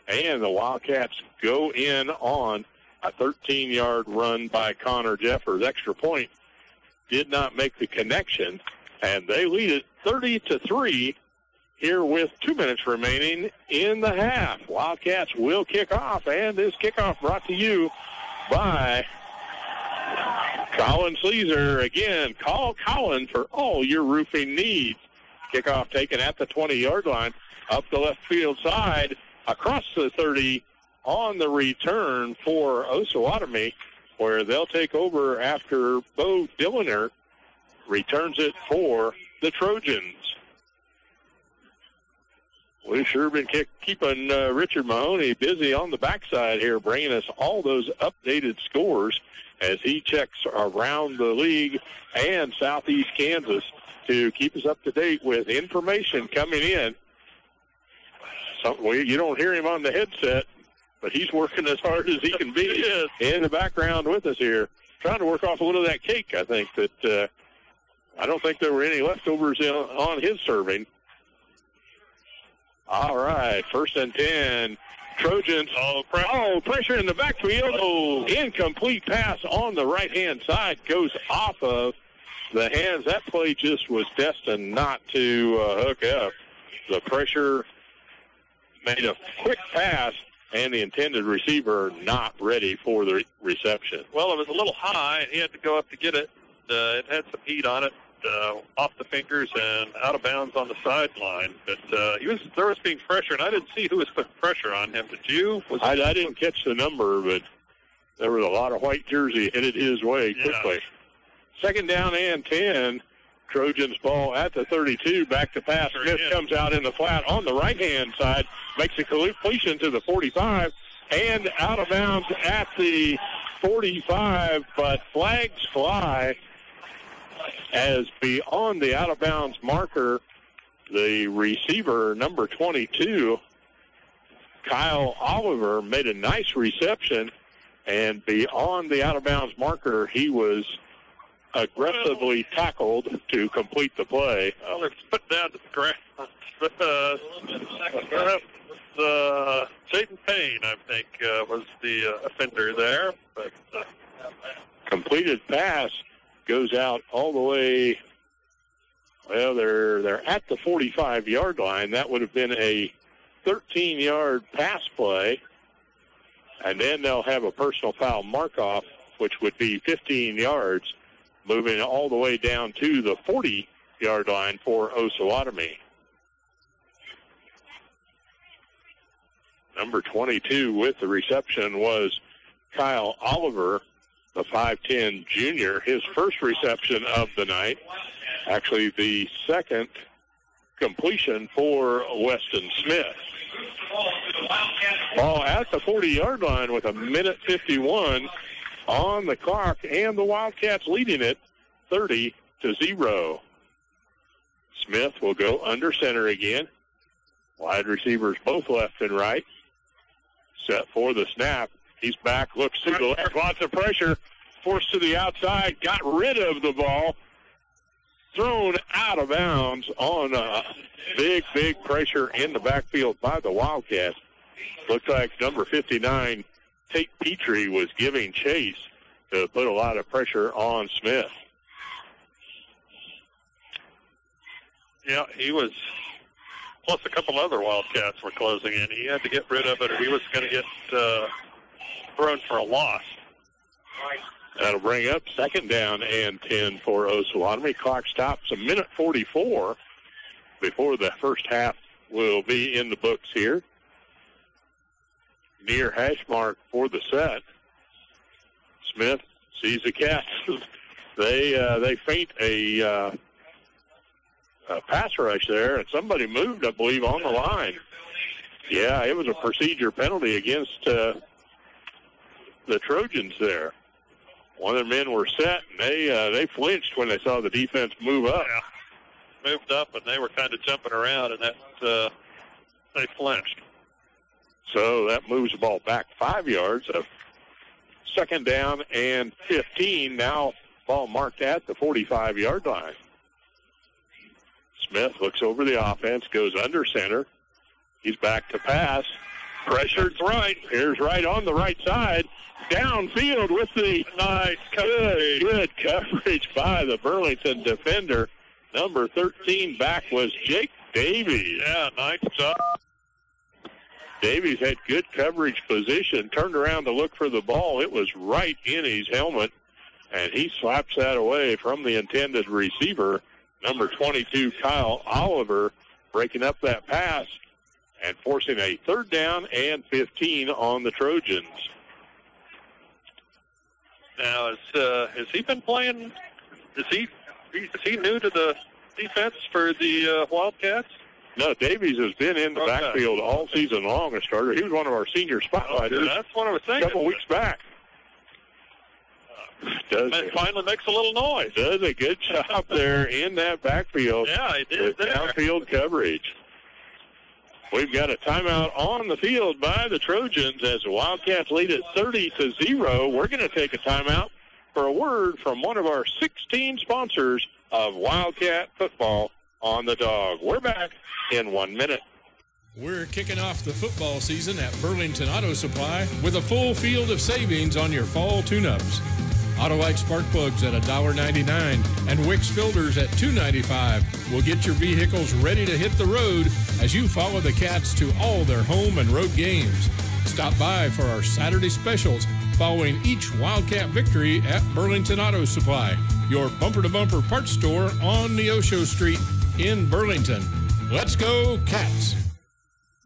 and the Wildcats go in on a 13-yard run by Connor Jeffers. Extra point did not make the connection, and they lead it 30-3 here with 2 minutes remaining in the half. Wildcats will kick off, and this kickoff brought to you by Colin Sleazer. Again, call Colin for all your roofing needs. Kickoff taken at the 20-yard line, up the left field side, across the 30 on the return for Osawatomie, where they'll take over after Bo Dilliner returns it for the Trojans. We've sure been keeping Richard Mahoney busy on the backside here, bringing us all those updated scores as he checks around the league and Southeast Kansas to keep us up to date with information coming in. You don't hear him on the headset, but he's working as hard as he can be in the background with us here, trying to work off a little of that cake. I think that I don't think there were any leftovers on his serving. All right, 1st and 10. Trojans. Pressure in the backfield. Incomplete pass on the right-hand side goes off of the hands. That play just was destined not to hook up. The pressure made a quick pass, and the intended receiver not ready for the reception. Well, it was a little high, and he had to go up to get it. It had some heat on it, off the fingers and out of bounds on the sideline. But there was being pressure, and I didn't see who was putting pressure on him. Did you? I didn't catch the number, but there was a lot of white jersey headed his way quickly. Yeah. 2nd down and 10. Trojans ball at the 32. Back to pass. Smith comes out in the flat on the right-hand side, makes a completion to the 45, and out of bounds at the 45, but flags fly as beyond the out-of-bounds marker, the receiver, number 22, Kyle Oliver, made a nice reception, and beyond the out-of-bounds marker, he was aggressively tackled to complete the play. Well, it's put down to the ground. Jaden Payne, I think, was the offender there. But completed pass goes out all the way. Well, they're at the 45-yard line. That would have been a 13-yard pass play. And then they'll have a personal foul mark-off, which would be 15 yards, moving all the way down to the 40-yard line for Osawatomie. Number 22 with the reception was Kyle Oliver, the 5'10 junior, his first reception of the night. Actually, the second completion for Weston Smith. Ball at the 40-yard line with 1:51 on the clock, and the Wildcats leading it 30-0. Smith will go under center again. Wide receivers both left and right. Set for the snap. He's back, looks to the left, lots of pressure, forced to the outside, got rid of the ball, thrown out of bounds on big pressure in the backfield by the Wildcats. Looks like number 59, Tate Petrie, was giving chase to put a lot of pressure on Smith. Yeah, he was, plus a couple other Wildcats were closing in. He had to get rid of it, or he was going to get thrown for a loss. That'll bring up 2nd down and 10 for Osawatomie. Clock stops 1:44 before the first half will be in the books here. Near hash mark for the set. Smith sees the Cats. They feint a pass rush there, and somebody moved, I believe, on the line. Yeah, it was a procedure penalty against the Trojans there. One of their men were set, and they flinched when they saw the defense move up. Yeah. Moved up, and they were kind of jumping around, and that they flinched. So that moves the ball back 5 yards. 2nd down and 15. Now ball marked at the 45-yard line. Smith looks over the offense, goes under center. He's back to pass. Pressured right. Here's right on the right side. Downfield with the nice good coverage by the Burlington defender. Number 13 back was Jake Davies. Yeah, nice job. Davies had good coverage position, turned around to look for the ball. It was right in his helmet, and he slaps that away from the intended receiver. Number 22, Kyle Oliver, breaking up that pass and forcing a 3rd down and 15 on the Trojans. Now, has he been playing? Is he new to the defense for the Wildcats? No, Davies has been in the backfield all season long, a starter. He was one of our senior spotlighters. That's what I was thinking. A couple weeks back. Finally makes a little noise. Does a good job there in that backfield. Yeah, he did. Downfield coverage. We've got a timeout on the field by the Trojans as the Wildcats lead at 30-0. We're going to take a timeout for a word from one of our 16 sponsors of Wildcat football on the Dog. We're back in 1 minute. We're kicking off the football season at Burlington Auto Supply with a full field of savings on your fall tune-ups. Autolite spark plugs at $1.99 and Wix filters at $2.95 will get your vehicles ready to hit the road as you follow the Cats to all their home and road games. Stop by for our Saturday specials following each Wildcat victory at Burlington Auto Supply, your bumper-to-bumper parts store on Neosho Street in Burlington. Let's go, Cats!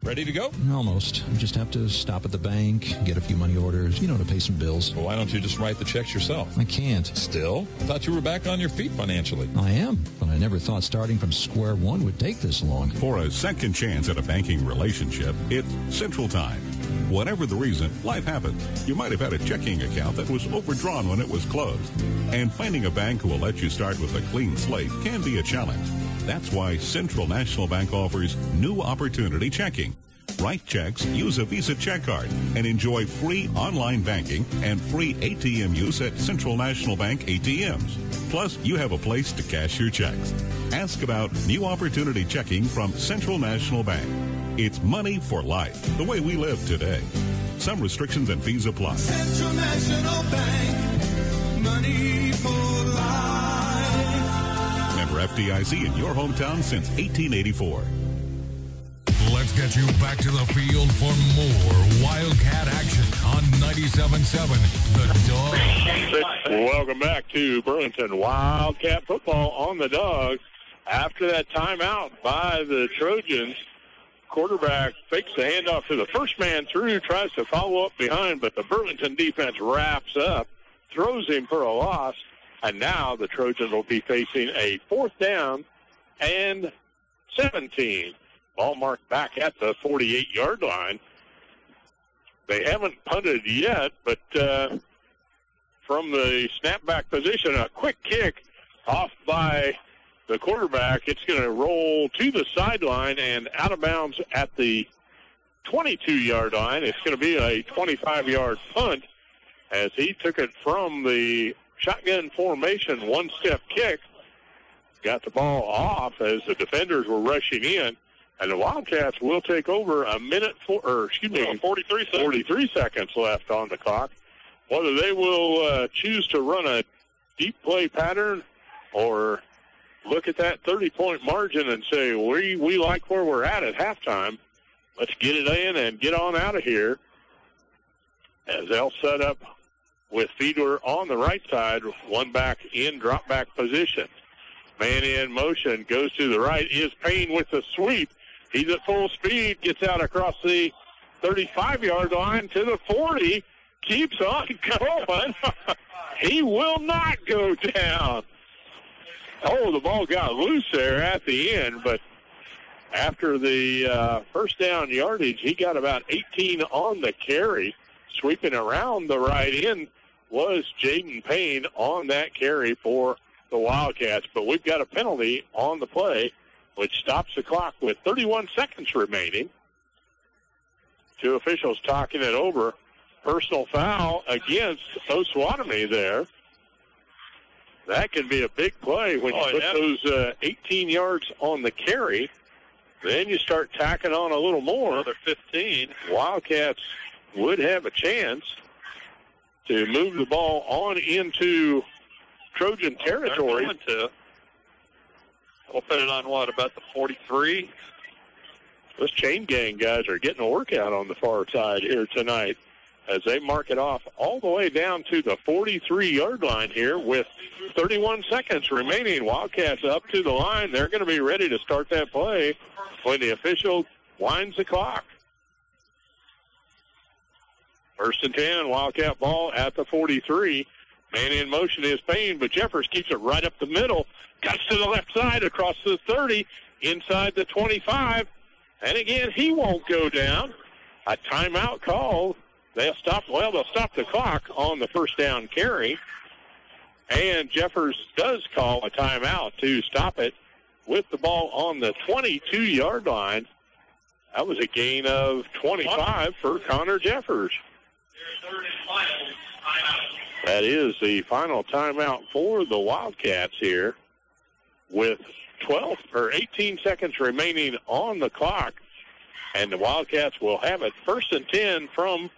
Ready to go? Almost. I just have to stop at the bank, get a few money orders, to pay some bills. Well, why don't you just write the checks yourself? I can't. Still? I thought you were back on your feet financially. I am, but I never thought starting from square one would take this long. For a second chance at a banking relationship, it's Central Time. Whatever the reason, life happens. You might have had a checking account that was overdrawn when it was closed. And finding a bank who will let you start with a clean slate can be a challenge. That's why Central National Bank offers New Opportunity Checking. Write checks, use a Visa check card, and enjoy free online banking and free ATM use at Central National Bank ATMs. Plus, you have a place to cash your checks. Ask about New Opportunity Checking from Central National Bank. It's money for life, the way we live today. Some restrictions and fees apply. Central National Bank, money for life. Member FDIC in your hometown since 1884. Let's get you back to the field for more Wildcat action on 97.7 The Dog. Welcome back to Burlington Wildcat football on the Dog. After that timeout by the Trojans, quarterback fakes the handoff to the first man through, tries to follow up behind, but the Burlington defense wraps up, throws him for a loss, and now the Trojans will be facing a 4th down and 17. Ball marked back at the 48-yard line. They haven't punted yet, but from the snapback position, a quick kick off by the quarterback. It's going to roll to the sideline and out of bounds at the 22-yard line. It's going to be a 25-yard punt as he took it from the shotgun formation, one-step kick. Got the ball off as the defenders were rushing in. And the Wildcats will take over 43 seconds left on the clock. Whether they will choose to run a deep play pattern or look at that 30-point margin and say, we like where we're at halftime. Let's get it in and get on out of here. As they'll set up with Fiedler on the right side, one back in drop back position. Man in motion, goes to the right, is Payne with the sweep. He's at full speed, gets out across the 35-yard line to the 40, keeps on going. He will not go down. Oh, the ball got loose there at the end, but after the first down yardage, he got about 18 on the carry. Sweeping around the right end was Jaden Payne on that carry for the Wildcats, but we've got a penalty on the play, which stops the clock with 31 seconds remaining. Two officials talking it over. Personal foul against Osawatomie there. That can be a big play when you put those 18 yards on the carry. Then you start tacking on a little more. Another 15. Wildcats would have a chance to move the ball on into Trojan territory. We'll put it on, about the 43? Those chain gang guys are getting a workout on the far side here tonight as they mark it off all the way down to the 43-yard line here with 31 seconds remaining. Wildcats up to the line. They're going to be ready to start that play when the official winds the clock. 1st and 10, Wildcat ball at the 43. Man in motion is Payne, but Jeffers keeps it right up the middle. Cuts to the left side across the 30, inside the 25. And again, he won't go down. A timeout call. They'll stop the clock on the first down carry. And Jeffers does call a timeout to stop it with the ball on the 22-yard line. That was a gain of 25 for Connor Jeffers. That is the final timeout for the Wildcats here with 18 seconds remaining on the clock. And the Wildcats will have it 1st and 10 from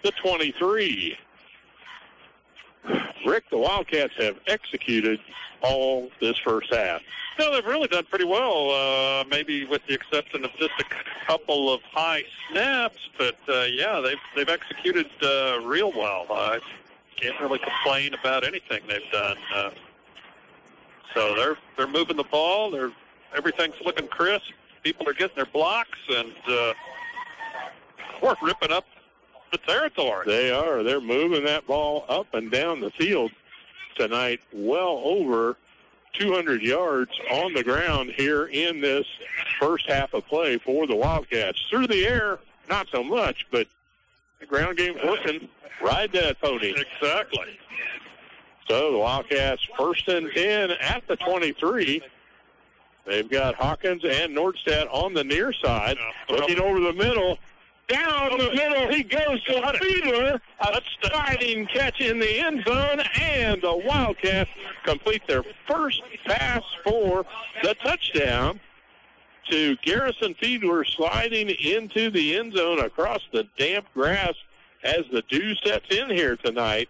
the 23. Rick, the Wildcats have executed all this first half. No, they've really done pretty well, maybe with the exception of just a couple of high snaps. But, yeah, they've executed real well. I can't really complain about anything they've done. So they're moving the ball. Everything's looking crisp. People are getting their blocks, and we're ripping up the territory. They are. They're moving that ball up and down the field tonight, well over 200 yards on the ground here in this first half of play for the Wildcats. Through the air, not so much, but the ground game's working. Ride that pony. Exactly. So the Wildcats first and 10 at the 23. They've got Hawkins and Nordstad on the near side. Looking over the middle. Down the middle he goes to Fiedler. A sliding catch in the end zone, and the Wildcats complete their first pass for the touchdown to Garrison Fiedler, sliding into the end zone across the damp grass as the dew sets in here tonight.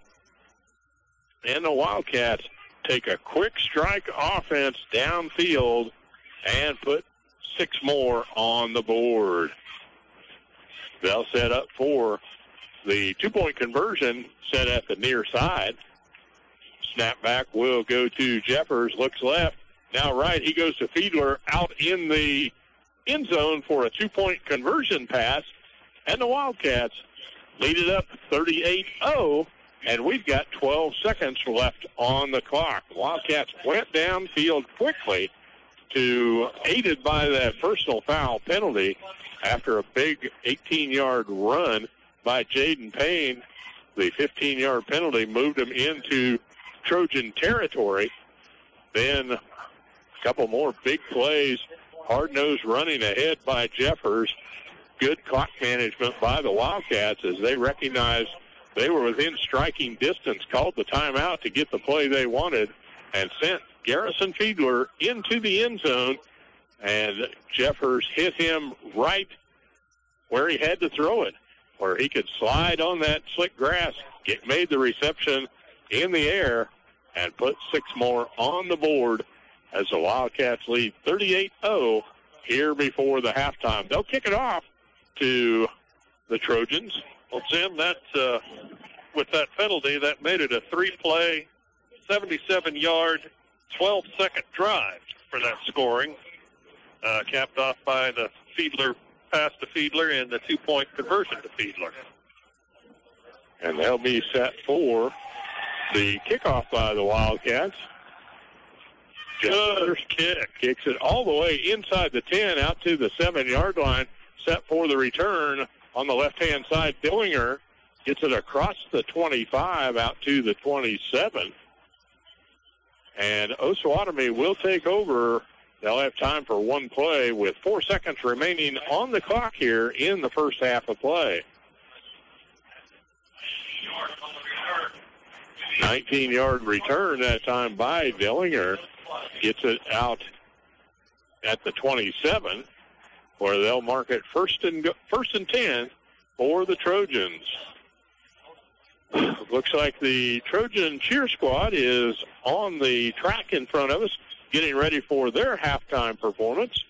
And the Wildcats take a quick strike offense downfield and put 6 more on the board. They'll set up for the 2-point conversion set at the near side. Snap back will go to Jeffers, looks left, now right. He goes to Fiedler out in the end zone for a 2-point conversion pass. And the Wildcats lead it up 38-0, and we've got 12 seconds left on the clock. Wildcats went downfield quickly aided by that personal foul penalty after a big 18-yard run by Jaden Payne. The 15-yard penalty moved him into Trojan territory. Then a couple more big plays. Hard-nosed running ahead by Jeffers. Good clock management by the Wildcats as they recognized they were within striking distance, called the timeout to get the play they wanted, and sent Garrison Fiedler into the end zone, and Jeffers hit him right where he had to throw it, where he could slide on that slick grass, made the reception in the air, and put 6 more on the board as the Wildcats lead 38-0 here before the halftime. They'll kick it off to the Trojans. Well, Jim, that's with that penalty, that made it a 3-play, 77-yard, 12-second drive for that scoring, capped off by the Fiedler pass to Fiedler and the 2-point conversion to Fiedler. And they'll be set for the kickoff by the Wildcats. Jeffers kicks it all the way inside the 10 out to the 7-yard line, set for the return on the left-hand side. Dillinger gets it across the 25 out to the 27. And Osawatomie will take over. They'll have time for one play with 4 seconds remaining on the clock here in the first half of play. 19-yard return that time by Dillinger. Gets it out at the 27, where they'll mark it first and 10 for the Trojans. Looks like the Trojan cheer squad is on the track in front of us, getting ready for their halftime performance.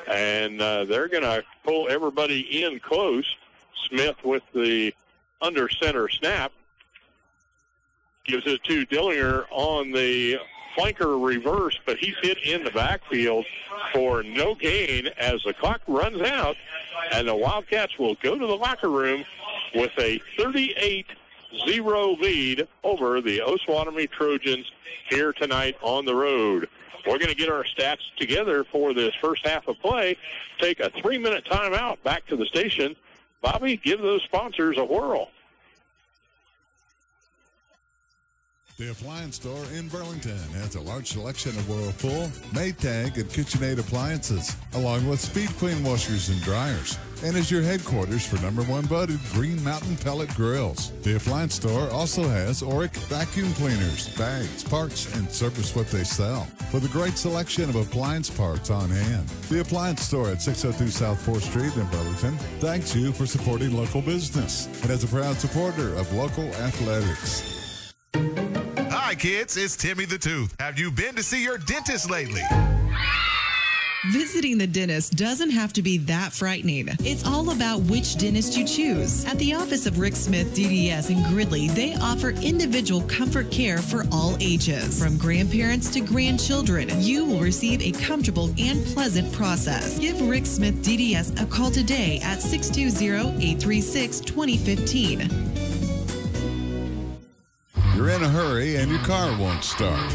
And they're going to pull everybody in close. Smith with the under center snap. Gives it to Dillinger on the flanker reverse, but he's hit in the backfield for no gain as the clock runs out, and the Wildcats will go to the locker room with a 38-0 lead over the Osawatomie Trojans here tonight on the road. We're going to get our stats together for this first half of play, take a 3-minute timeout, back to the station. Bobby, give those sponsors a whirl. The Appliance Store in Burlington has a large selection of Whirlpool, Maytag, and KitchenAid appliances, along with Speed Queen washers and dryers. and is your headquarters for #1 voted Green Mountain Pellet Grills. The appliance store also has Oric vacuum cleaners, bags, parts, and service what they sell, with a great selection of appliance parts on hand. The appliance store at 602 South 4th Street in Burlington thanks you for supporting local business and is a proud supporter of local athletics. Hi, kids. It's Timmy the Tooth. Have you been to see your dentist lately? Visiting the dentist doesn't have to be that frightening. It's all about which dentist you choose. At the office of Rick Smith DDS in Gridley, they offer individual comfort care for all ages. From grandparents to grandchildren, you will receive a comfortable and pleasant process. Give Rick Smith DDS a call today at 620-836-2015. You're in a hurry and your car won't start.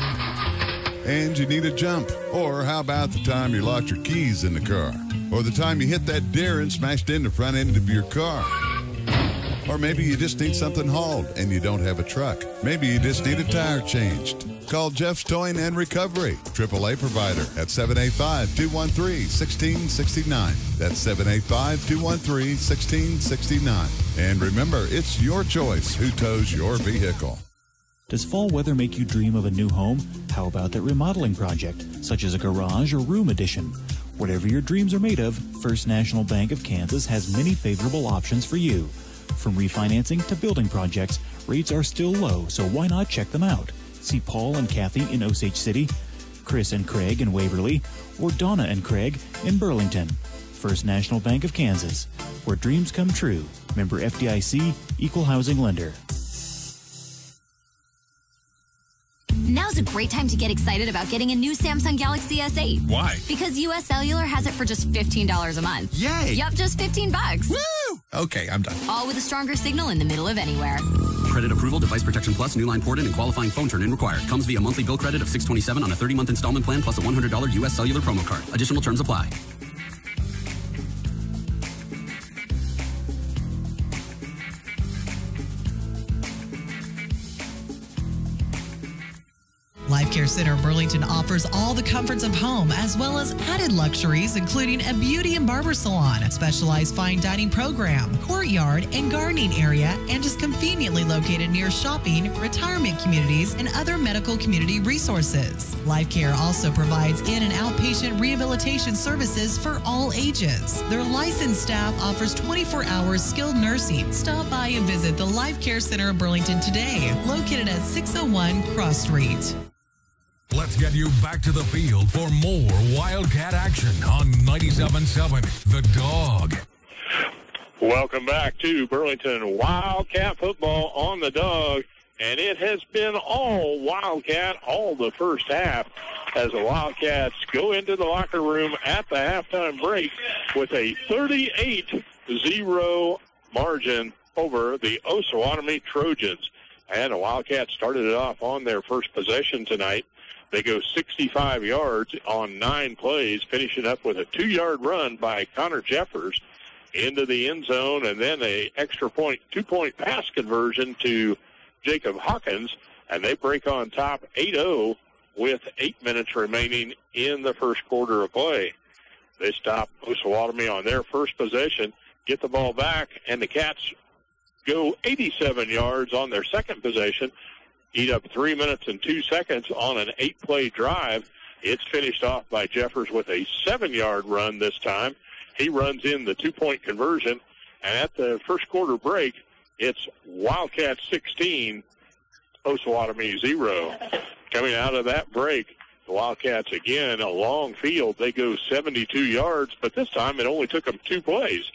And you need a jump. Or how about the time you locked your keys in the car? Or the time you hit that deer and smashed in the front end of your car? Or maybe you just need something hauled and you don't have a truck. Maybe you just need a tire changed. Call Jeff's Towing and Recovery, AAA provider at 785-213-1669. That's 785-213-1669. And remember, it's your choice who tows your vehicle. Does fall weather make you dream of a new home? How about that remodeling project, such as a garage or room addition? Whatever your dreams are made of, First National Bank of Kansas has many favorable options for you. From refinancing to building projects, rates are still low, so why not check them out? See Paul and Kathy in Osage City, Chris and Craig in Waverly, or Donna and Craig in Burlington. First National Bank of Kansas, where dreams come true. Member FDIC, Equal Housing Lender. Now's a great time to get excited about getting a new Samsung Galaxy S8. Why? Because US Cellular has it for just $15 a month. Yay! Yup, just $15. Woo! Okay, I'm done. All with a stronger signal in the middle of anywhere. Credit approval, device protection plus, new line port-in, and qualifying phone turn-in required. Comes via monthly bill credit of $627 on a 30-month installment plan plus a $100 US Cellular promo card. Additional terms apply. Life Care Center Burlington offers all the comforts of home as well as added luxuries, including a beauty and barber salon, specialized fine dining program, courtyard and gardening area, and is conveniently located near shopping, retirement communities, and other medical community resources. Life Care also provides in- and outpatient rehabilitation services for all ages. Their licensed staff offers 24 hours skilled nursing. Stop by and visit the Life Care Center of Burlington today, located at 601 Cross Street. Let's get you back to the field for more Wildcat action on 97.7 The Dog. Welcome back to Burlington Wildcat football on the Dog, and it has been all Wildcat all the first half as the Wildcats go into the locker room at the halftime break with a 38-0 margin over the Osawatomie Trojans. And the Wildcats started it off on their first possession tonight. They go 65 yards on 9 plays, finishing up with a 2-yard run by Connor Jeffers into the end zone, and then a extra point, 2-point pass conversion to Jacob Hawkins, and they break on top 8-0 with 8 minutes remaining in the first quarter of play. They stop Osawatomie on their first possession, get the ball back, and the Cats go 87 yards on their second possession, eat up 3 minutes and 2 seconds on an 8-play drive. It's finished off by Jeffers with a 7-yard run this time. He runs in the 2-point conversion, and at the first quarter break, it's Wildcats 16, Osawatomie 0. Coming out of that break, the Wildcats again, a long field. They go 72 yards, but this time it only took them 2 plays.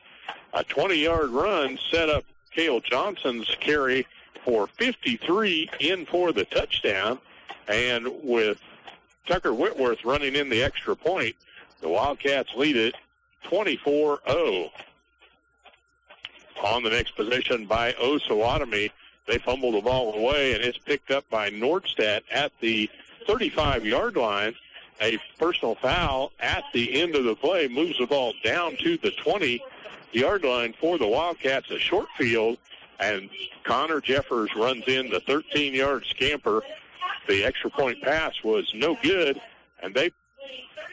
A 20-yard run set up Cale Johnson's carry for 53 in for the touchdown, and with Tucker Whitworth running in the extra point, the Wildcats lead it 24-0. On the next possession by Osawatomie, they fumble the ball away, and it's picked up by Nordstadt at the 35-yard line. A personal foul at the end of the play moves the ball down to the 20-yard line for the Wildcats, a short field, and Connor Jeffers runs in the 13-yard scamper. The extra point pass was no good, and they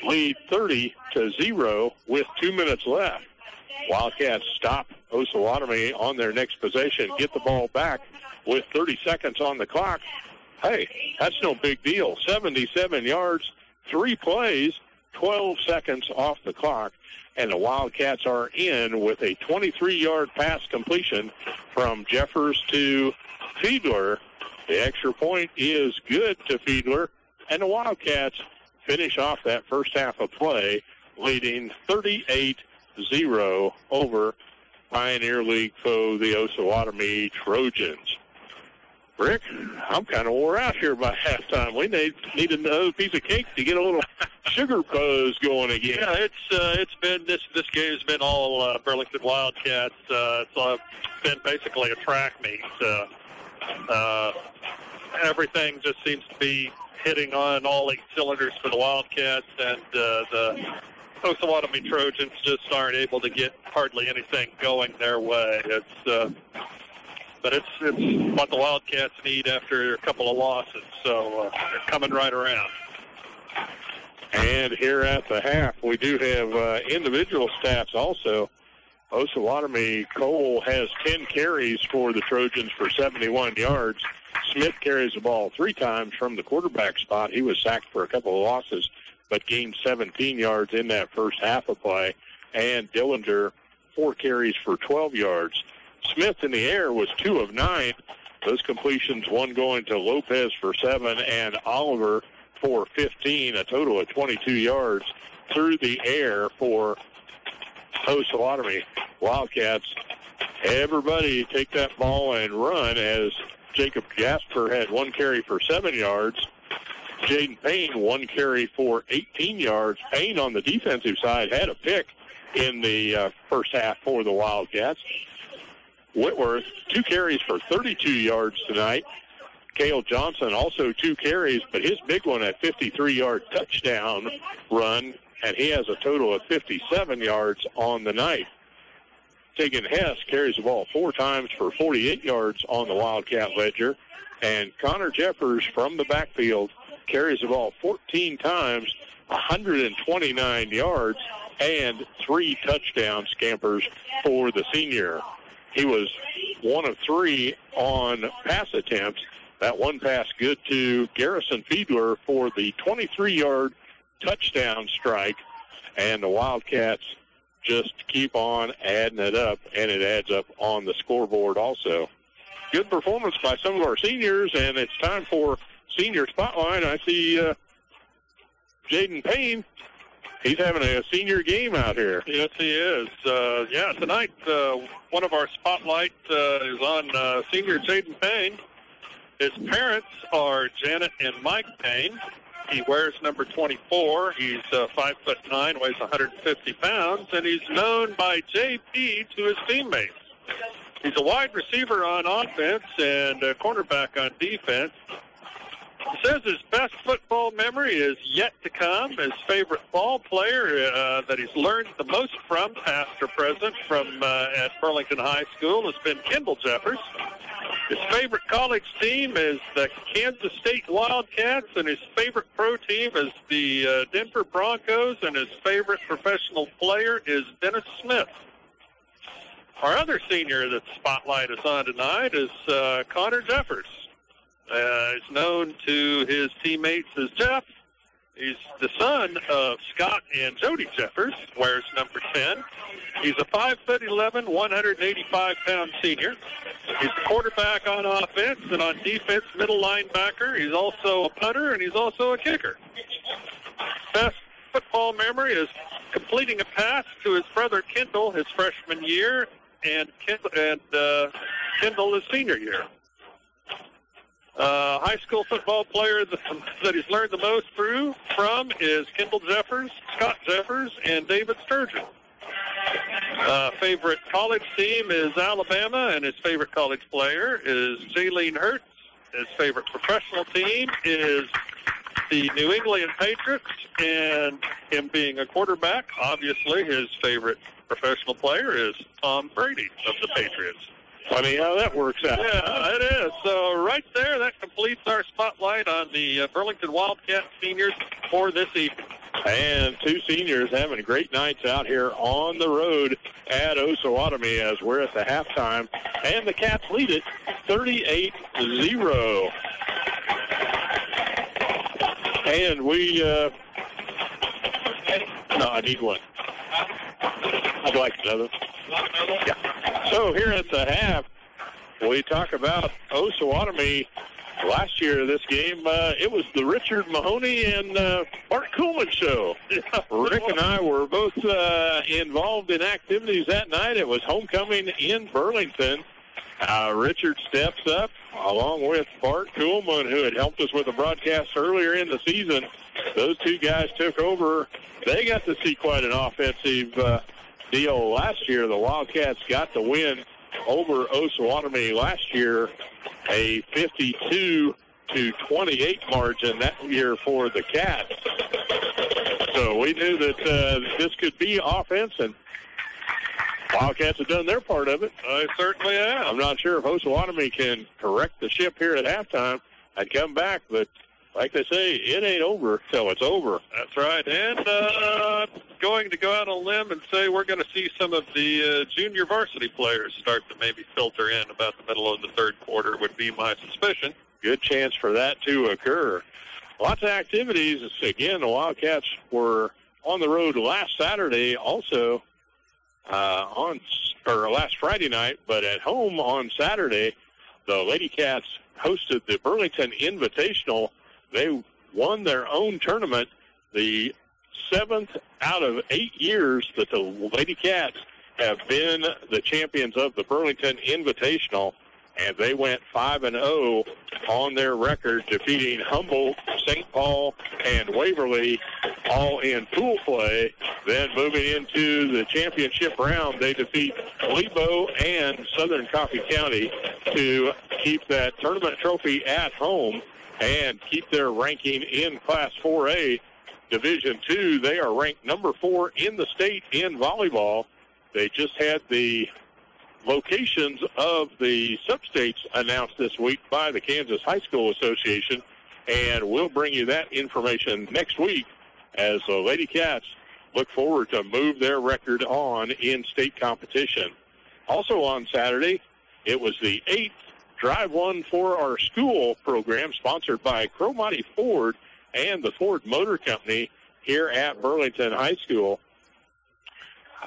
lead 30-0 with 2 minutes left. Wildcats stop Osawatomie on their next possession, get the ball back with 30 seconds on the clock. Hey, that's no big deal. 77 yards, 3 plays, 12 seconds off the clock, and the Wildcats are in with a 23-yard pass completion from Jeffers to Fiedler. The extra point is good to Fiedler, and the Wildcats finish off that first half of play, leading 38-0 over Pioneer League foe, the Osawatomie Trojans. Rick, I'm kind of wore out here by halftime. We need another piece of cake to get a little sugar buzz going again. Yeah, it's been this game's been all Burlington Wildcats. It's been basically a track meet. Everything just seems to be hitting on all 8 cylinders for the Wildcats, and the Osawatomie Trojans just aren't able to get hardly anything going their way. But it's what the Wildcats need after a couple of losses, so they're coming right around. And here at the half, we do have individual stats also. Osawatomie Cole has 10 carries for the Trojans for 71 yards. Smith carries the ball 3 times from the quarterback spot. He was sacked for a couple of losses, but gained 17 yards in that first half of play. And Dillinger, 4 carries for 12 yards. Smith in the air was 2 of 9. Those completions, 1 going to Lopez for 7 and Oliver for 15, a total of 22 yards through the air for Osawatomie Wildcats. Everybody take that ball and run, as Jacob Jasper had 1 carry for 7 yards. Jaden Payne, 1 carry for 18 yards. Payne on the defensive side had a pick in the first half for the Wildcats. Whitworth, 2 carries for 32 yards tonight. Cale Johnson also 2 carries, but his big one, a 53-yard touchdown run, and he has a total of 57 yards on the night. Tegan Hess carries the ball 4 times for 48 yards on the Wildcat ledger, and Connor Jeffers from the backfield carries the ball 14 times, 129 yards, and 3 touchdown scampers for the senior. He was 1 of 3 on pass attempts. That one pass good to Garrison Fiedler for the 23-yard touchdown strike, and the Wildcats just keep on adding it up, and it adds up on the scoreboard also. Good performance by some of our seniors, and it's time for Senior Spotlight. I see Jaden Payne. He's having a senior game out here. Yes, he is. Tonight one of our spotlight is on senior Jaden Payne. His parents are Janet and Mike Payne. He wears number 24. He's 5'9", weighs 150 pounds, and he's known by JP to his teammates. He's a wide receiver on offense and a cornerback on defense. He says his best football memory is yet to come. His favorite ball player that he's learned the most from, past or present, from at Burlington High School has been Kendall Jeffers. His favorite college team is the Kansas State Wildcats, and his favorite pro team is the Denver Broncos, and his favorite professional player is Dennis Smith. Our other senior that the spotlight is on tonight is Connor Jeffers. He's known to his teammates as Jeff. He's the son of Scott and Jody Jeffers, wears number 10. He's a 5'11", 185-pound senior. He's the quarterback on offense, and on defense, middle linebacker. He's also a punter, and he's also a kicker. Best football memory is completing a pass to his brother Kendall his freshman year, and Kendall his senior year. High school football player that he's learned the most from is Kendall Jeffers, Scott Jeffers, and David Sturgeon. Favorite college team is Alabama, and his favorite college player is Jaylene Hurts. His favorite professional team is the New England Patriots, and him being a quarterback, obviously his favorite professional player is Tom Brady of the Patriots. Funny how that works out. Yeah, it is. So right there, that completes our spotlight on the Burlington Wildcat seniors for this evening. And two seniors having great nights out here on the road at Osawatomie as we're at the halftime. And the Cats lead it 38-0. And we, no, I need one. I'd like another. Yeah. So here at the half, we talk about Osawatomie. Last year, this game, it was the Richard Mahoney and Bart Kuhlman show. Rick and I were both involved in activities that night. It was homecoming in Burlington. Richard steps up, along with Bart Kuhlman, who had helped us with the broadcast earlier in the season. Those two guys took over. They got to see quite an offensive deal last year. The Wildcats got the win over Osawatomie last year, a 52-28 margin that year for the Cats. So we knew that this could be offense, and Wildcats have done their part of it. I certainly have. I'm not sure if Osawatomie can correct the ship here at halftime and come back, but like they say, it ain't over till it's over. That's right. And going to go out on a limb and say we're going to see some of the junior varsity players start to maybe filter in about the middle of the third quarter would be my suspicion. Good chance for that to occur. Lots of activities. Again, the Wildcats were on the road last Saturday also last Friday night, but at home on Saturday, the Lady Cats hosted the Burlington Invitational. They won their own tournament, the 7th out of 8 years that the Lady Cats have been the champions of the Burlington Invitational, and they went 5-0 on their record, defeating Humboldt, St. Paul, and Waverly all in pool play. Then moving into the championship round, they defeat Lebo and Southern Coffee County to keep that tournament trophy at home and keep their ranking in Class 4A. Division II, they are ranked number 4 in the state in volleyball. They just had the locations of the substates announced this week by the Kansas High School Association, and we'll bring you that information next week as the Lady Cats look forward to move their record on in state competition. Also on Saturday, it was the 8th Drive One for Our School program sponsored by Cromartie Ford and the Ford Motor Company here at Burlington High School.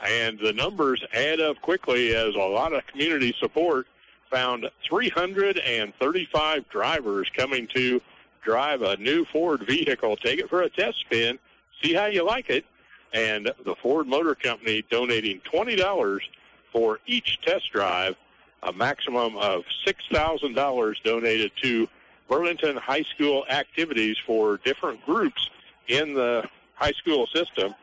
And the numbers add up quickly as a lot of community support found 335 drivers coming to drive a new Ford vehicle. Take it for a test spin, see how you like it. And the Ford Motor Company donating $20 for each test drive, a maximum of $6,000 donated to Burlington High School activities for different groups in the high school system.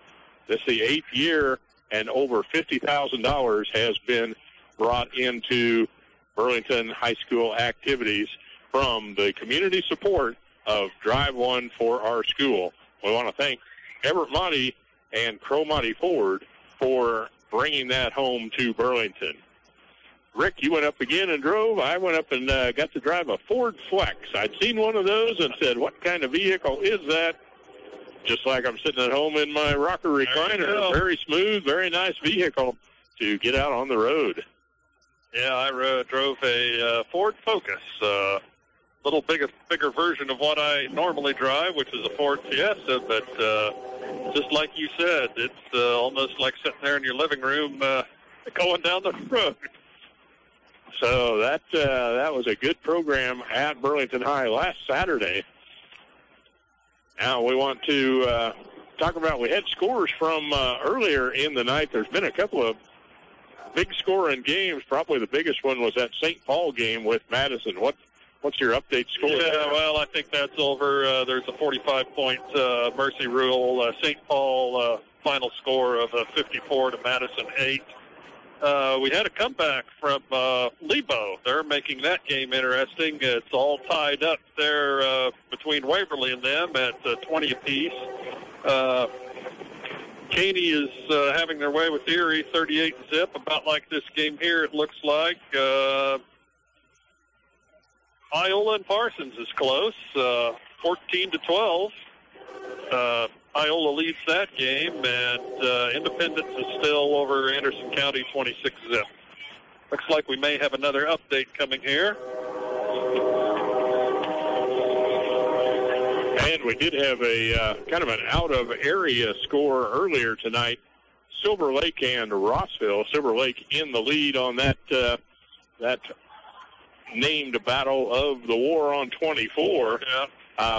This is the 8th year, and over $50,000 has been brought into Burlington High School activities from the community support of Drive One for Our School. We want to thank Everett Monty and Cromartie Ford for bringing that home to Burlington. Rick, you went up again and drove. I went up and got to drive a Ford Flex. I'd seen one of those and said, what kind of vehicle is that? Just like I'm sitting at home in my rocker recliner. Very smooth, very nice vehicle to get out on the road. Yeah, I drove a Ford Focus, a little bigger version of what I normally drive, which is a Ford Fiesta. But just like you said, it's almost like sitting there in your living room going down the road. So that was a good program at Burlington High last Saturday. Now we want to talk about, we had scores from earlier in the night. There's been a couple of big scoring games. Probably the biggest one was that St. Paul game with Madison. What's your update score? Yeah, well, I think that's over. There's a 45-point mercy rule. St. Paul final score of 54 to Madison 8. We had a comeback from Lebo. They're making that game interesting. It's all tied up there between Waverly and them at 20 apiece. Caney is having their way with Erie, 38-zip, about like this game here, it looks like. Iola and Parsons is close, 14-12. Iola leads that game, and Independence is still over Anderson County 26-zip. Looks like we may have another update coming here. And we did have a kind of an out-of-area score earlier tonight. Silver Lake and Rossville. Silver Lake in the lead on that named Battle of the War on 24. Yeah.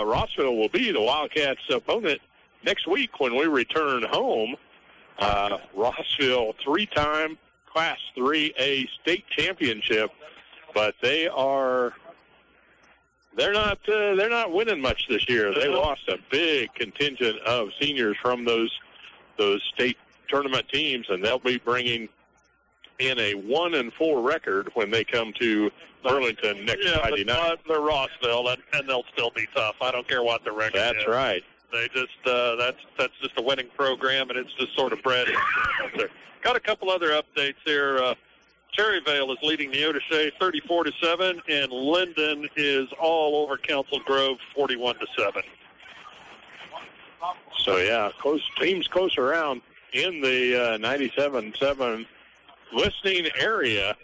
Rossville will be the Wildcats' opponent next week when we return home. Rossville, three-time Class 3A state championship, but they're not winning much this year. They lost a big contingent of seniors from those state tournament teams, and they'll be bringing in a 1-4 record when they come to Burlington next Friday night. They're Rossville, and they'll still be tough. I don't care what the record is. That's right. They just that's just a winning program, and it's just sort of bred into there. Got a couple other updates here. Cherryvale is leading the Odyssey 34-7, and Linden is all over Council Grove 41-7. So yeah, teams close around in the 97.7 listening area.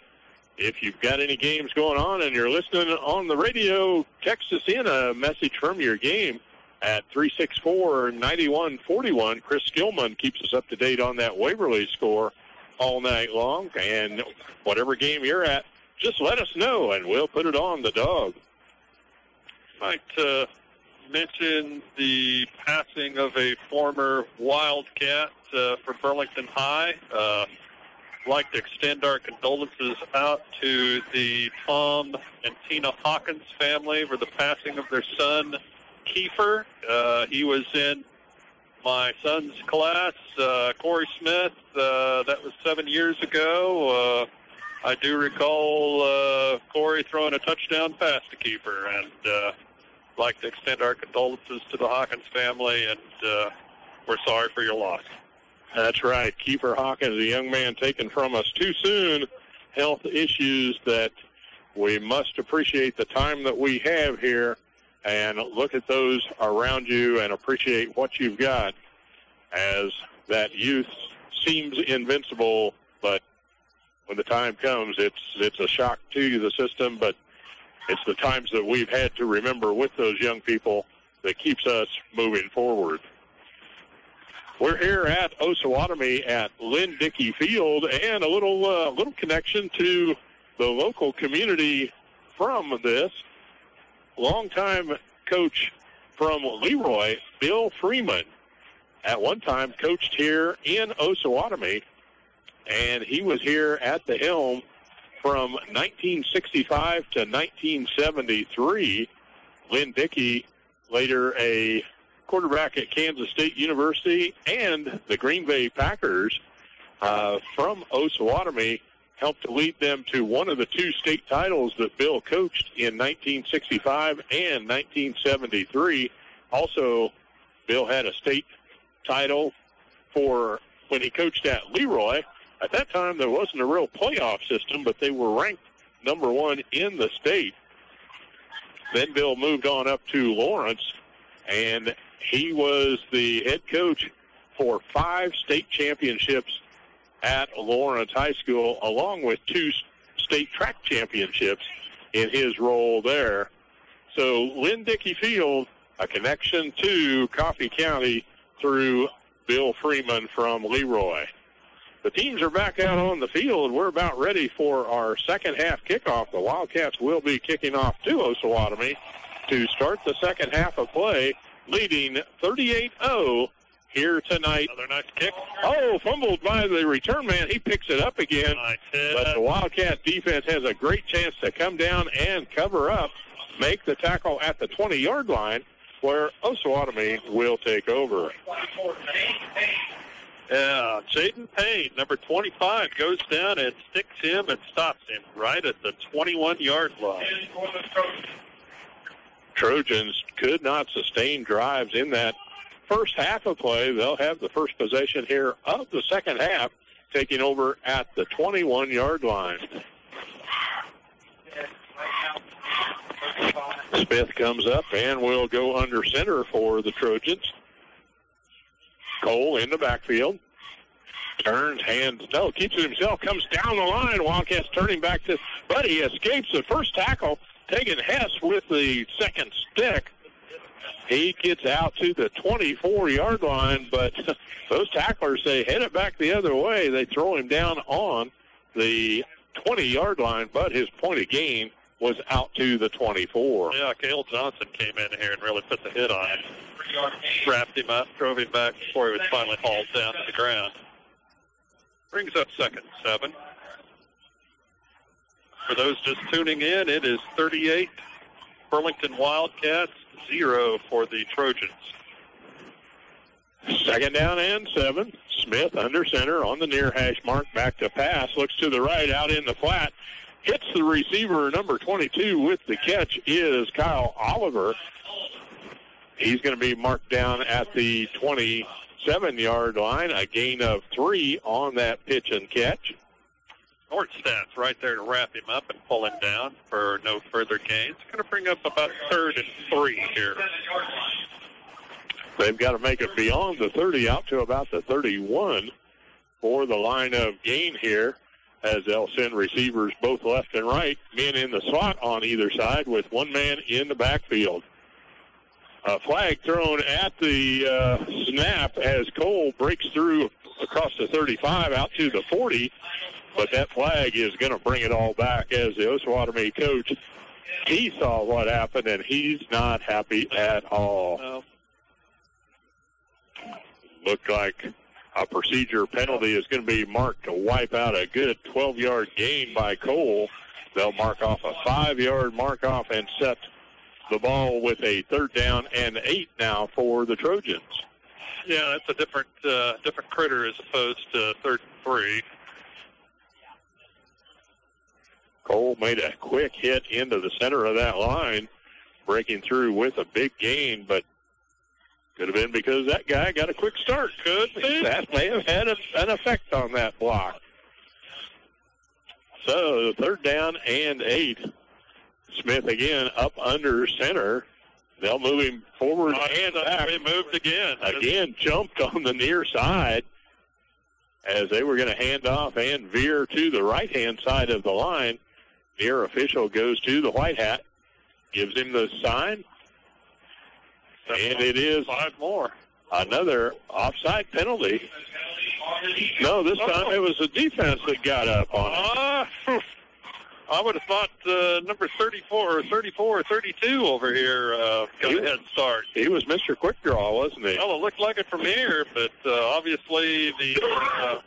If you've got any games going on and you're listening on the radio, text us in a message from your game at 364-9141. Chris Skillman keeps us up to date on that Waverly score all night long. And whatever game you're at, just let us know, and we'll put it on the Dawg. I'd like to mention the passing of a former Wildcat for Burlington High. Like to extend our condolences out to the Tom and Tina Hawkins family for the passing of their son, Kiefer. He was in my son's class, Corey Smith. That was 7 years ago. I do recall Corey throwing a touchdown pass to Kiefer, and like to extend our condolences to the Hawkins family, and we're sorry for your loss. That's right. Kiefer Hawkins, a young man taken from us too soon. Health issues that we must appreciate the time that we have here and look at those around you and appreciate what you've got, as that youth seems invincible, but when the time comes, it's a shock to the system, but it's the times that we've had to remember with those young people that keeps us moving forward. We're here at Osawatomie at Lynn Dickey Field, and a little connection to the local community from this. Longtime coach from Leroy, Bill Freeman, at one time coached here in Osawatomie, and he was here at the helm from 1965 to 1973. Lynn Dickey, later a quarterback at Kansas State University and the Green Bay Packers from Osawatomie, helped to lead them to one of the two state titles that Bill coached in 1965 and 1973. Also, Bill had a state title for when he coached at Leroy. At that time, there wasn't a real playoff system, but they were ranked number one in the state. Then Bill moved on up to Lawrence, and he was the head coach for 5 state championships at Lawrence High School, along with 2 state track championships in his role there. So Lynn Dickey Field, a connection to Coffee County through Bill Freeman from Leroy. The teams are back out on the field. We're about ready for our second half kickoff. The Wildcats will be kicking off to Osawatomie to start the second half of play, leading 38-0 here tonight. Another nice kick. Oh, fumbled by the return man. He picks it up again. Nice. But the Wildcat defense has a great chance to come down and cover up, make the tackle at the 20-yard line, where Osawatomie will take over. Yeah, Jaden Payne, number 25, goes down and sticks him and stops him right at the 21-yard line. Trojans could not sustain drives in that first half of play. They'll have the first possession here of the second half, taking over at the 21-yard line. Smith comes up and will go under center for the Trojans. Cole in the backfield. Turns, hands, no, keeps it himself, comes down the line. Wildcats turning back to, but he escapes the first tackle, taking Hess with the second stick. He gets out to the 24-yard line, but those tacklers say head it back the other way. They throw him down on the 20-yard line, but his point of gain was out to the 24. Yeah, Cale Johnson came in here and really put the hit on him. Wrapped him up, drove him back before he was finally hauled down to the ground. Brings up 2nd and 7. For those just tuning in, it is 38 Burlington Wildcats, 0 for the Trojans. 2nd down and 7. Smith under center on the near hash mark, back to pass, looks to the right, out in the flat. Hits the receiver, number 22, with the catch is Kyle Oliver. He's going to be marked down at the 27-yard line, a gain of 3 on that pitch and catch. Nordstadt's right there to wrap him up and pull him down for no further gains. Going to bring up about 3rd and 3 here. They've got to make it beyond the 30, out to about the 31 for the line of gain here, as they'll send receivers both left and right, men in the slot on either side with one man in the backfield. A flag thrown at the snap as Cole breaks through across the 35 out to the 40, but that flag is going to bring it all back as the Osawatomie coach, he saw what happened, and he's not happy at all. No. Looked like a procedure penalty is going to be marked to wipe out a good 12-yard gain by Cole. They'll mark off a 5-yard mark-off and set the ball with a 3rd down and 8 now for the Trojans. Yeah, that's a different critter as opposed to 3rd and 3. Cole made a quick hit into the center of that line, breaking through with a big gain, but could have been because that guy got a quick start. Could be. That may have had an effect on that block. So 3rd down and 8. Smith again up under center. They'll move him forward and back. They moved again. Again, jumped on the near side as they were going to hand off and veer to the right-hand side of the line. Near official goes to the white hat, gives him the sign, and it is 5 more. Another offside penalty. No, this time it was the defense that got up on it. I would have thought number 34 or 32 over here got a head start. He was Mr. Quick Draw, wasn't he? Well, it looked like it from here, but obviously the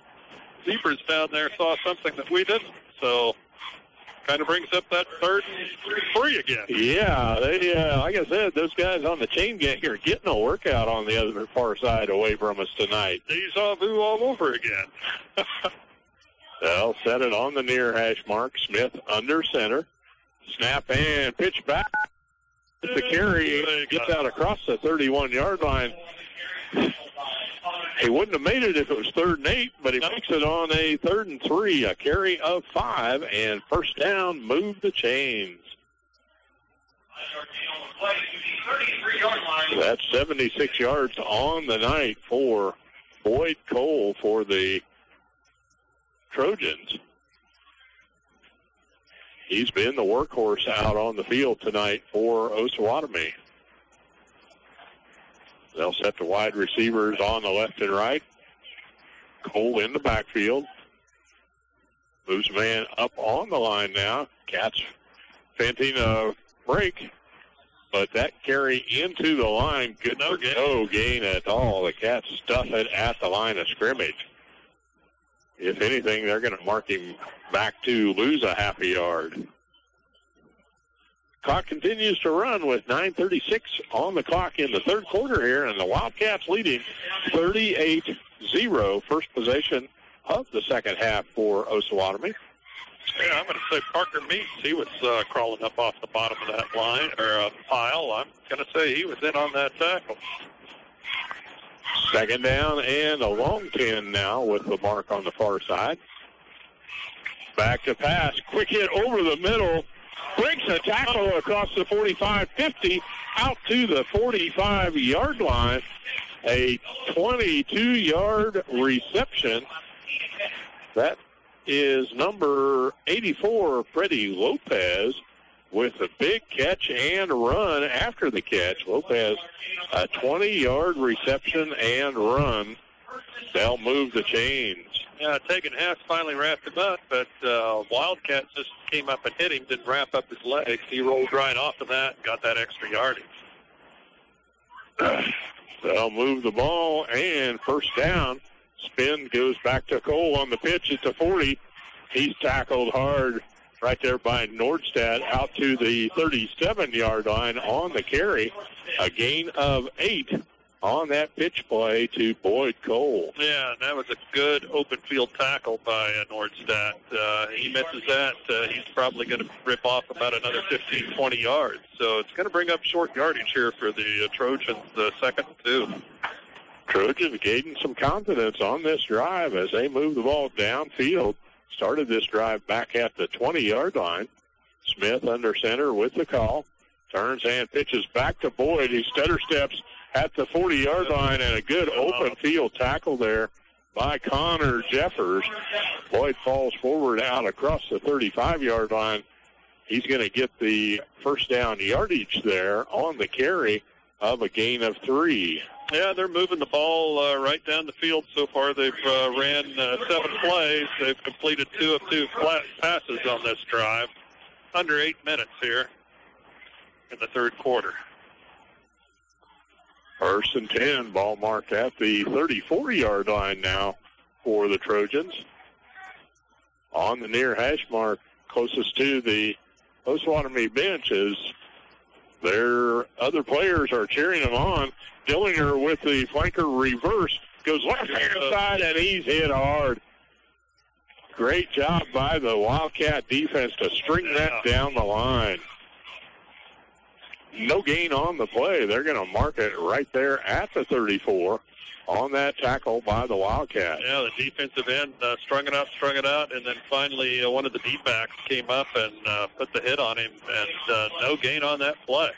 Zebras down there saw something that we didn't. So kind of brings up that 3rd and 3 again. Yeah, they, like I said, those guys on the chain gang are getting a workout on the other far side away from us tonight. Deja vu all over again. They'll set it on the near hash mark. Smith under center. Snap and pitch back. The carry gets out across the 31-yard line. He wouldn't have made it if it was 3rd and 8, but he makes it on a 3rd and 3, a carry of 5, and 1st down, move the chains. That's 76 yards on the night for Boyd Cole for the Trojans. He's been the workhorse out on the field tonight for Osawatomie. They'll set the wide receivers on the left and right. Cole in the backfield. Moves a man up on the line now. Cats feinting a break. But that carry into the line, good no gain at all. The Cats stuff it at the line of scrimmage. If anything, they're going to mark him back to lose a half a yard. Clock continues to run with 9:36 on the clock in the 3rd quarter here, and the Wildcats leading 38-0. First possession of the 2nd half for Osawatomie. Yeah, I'm going to say Parker Meeks. He was crawling up off the bottom of that line or pile. I'm going to say he was in on that tackle. 2nd down and a long 10 now with the mark on the far side. Back to pass. Quick hit over the middle. Breaks a tackle across the 45-50 out to the 45-yard line. a 22-yard reception. That is number 84, Freddie Lopez, with a big catch and run after the catch. Lopez, a 20-yard reception and run. They'll move the chains. Yeah, taking half finally wrapped him up, but Wildcat just came up and hit him, didn't wrap up his legs. He rolled right off of that and got that extra yardage. They'll move the ball, and first down. Spin goes back to Cole on the pitch at the 40. He's tackled hard right there by Nordstad out to the 37-yard line on the carry. A gain of 8 on that pitch play to Boyd Cole. Yeah, that was a good open field tackle by Nordstad. He misses that. He's probably going to rip off about another 15, 20 yards. So it's going to bring up short yardage here for the Trojans, the second and 2. Trojans gaining some confidence on this drive as they move the ball downfield. Started this drive back at the 20-yard line. Smith under center with the call. Turns and pitches back to Boyd. He stutter steps at the 40-yard line, and a good open field tackle there by Connor Jeffers. Boyd falls forward out across the 35-yard line. He's going to get the first down yardage there on the carry of a gain of 3. Yeah, they're moving the ball right down the field so far. They've ran 7 plays. They've completed 2 of 2 passes on this drive. Under 8 minutes here in the third quarter. First and 10, ball marked at the 34-yard line now for the Trojans. On the near hash mark, closest to the Osawatomie bench, as their other players are cheering them on. Dillinger with the flanker reverse, goes left-hand side, and he's hit hard. Great job by the Wildcat defense to string that down the line. No gain on the play. They're going to mark it right there at the 34 on that tackle by the Wildcat. Yeah, the defensive end strung it out, and then finally one of the D-backs came up and put the hit on him, and no gain on that play.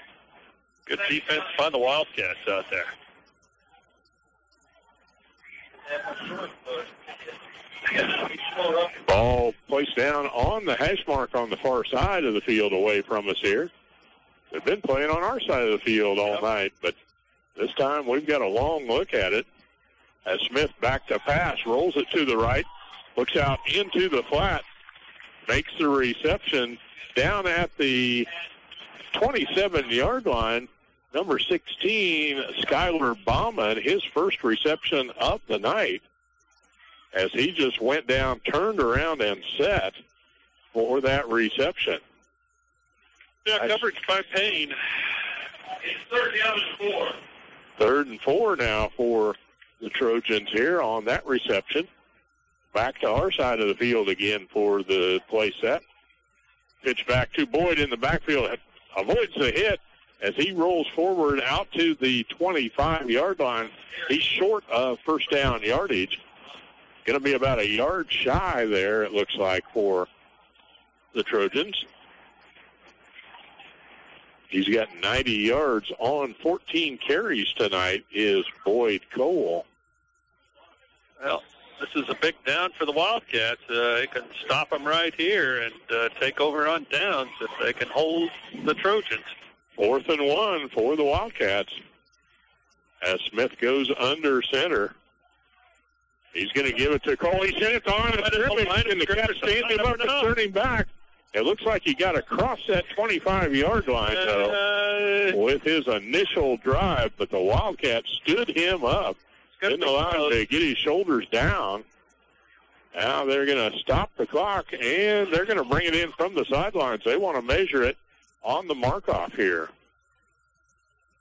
Good defense by the Wildcats out there. Ball placed down on the hash mark on the far side of the field away from us here. They've been playing on our side of the field all night, but this time we've got a long look at it. As Smith back to pass, rolls it to the right, looks out into the flat, makes the reception down at the 27-yard line. Number 16, Skylar Bauman, his first reception of the night, as he just went down, turned around, and set for that reception. Yeah, coverage by Payne. It's 3rd down and 4. 3rd and 4 now for the Trojans here on that reception. Back to our side of the field again for the play set. Pitch back to Boyd in the backfield. Avoids the hit as he rolls forward out to the 25-yard line. He's short of first down yardage. Going to be about a yard shy there, it looks like, for the Trojans. He's got 90 yards on 14 carries tonight, is Boyd Cole. Well, this is a big down for the Wildcats. They can stop them right here and take over on downs if they can hold the Trojans. 4th and 1 for the Wildcats as Smith goes under center. He's going to give it to Cole. He sent it on a scrimmage, and the catch standing up and turning back. It looks like he got across that 25-yard line, though, with his initial drive, but the Wildcats stood him up. Didn't allow him to get his shoulders down. Now they're going to stop the clock, and they're going to bring it in from the sidelines. They want to measure it on the mark-off here.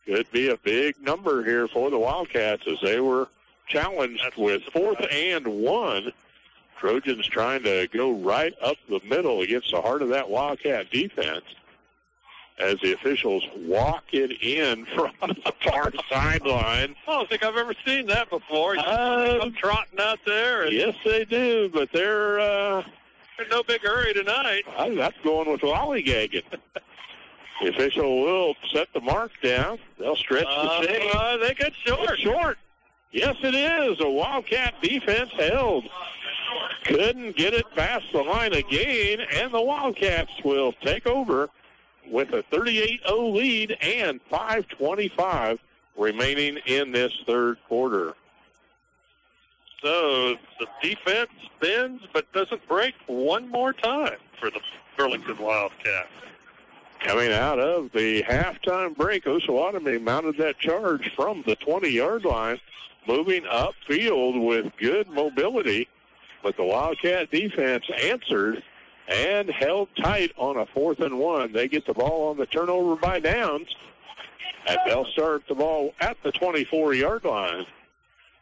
Could be a big number here for the Wildcats as they were challenged with 4th and 1. Trojans trying to go right up the middle against the heart of that Wildcat defense as the officials walk it in from the far sideline. I don't think I've ever seen that before. Come trotting out there. Yes, they do, but they're in no big hurry tonight. That's going with lollygagging. The official will set the mark down. They'll stretch the chain. They get short. Yes, it is. A Wildcat defense held. Couldn't get it past the line again, and the Wildcats will take over with a 38-0 lead and 5:25 remaining in this third quarter. So the defense bends but doesn't break one more time for the Burlington Wildcats. Coming out of the halftime break, Osawatomie mounted that charge from the 20-yard line, moving upfield with good mobility. But the Wildcat defense answered and held tight on a 4th and 1. They get the ball on the turnover by downs, and they'll start the ball at the 24-yard line.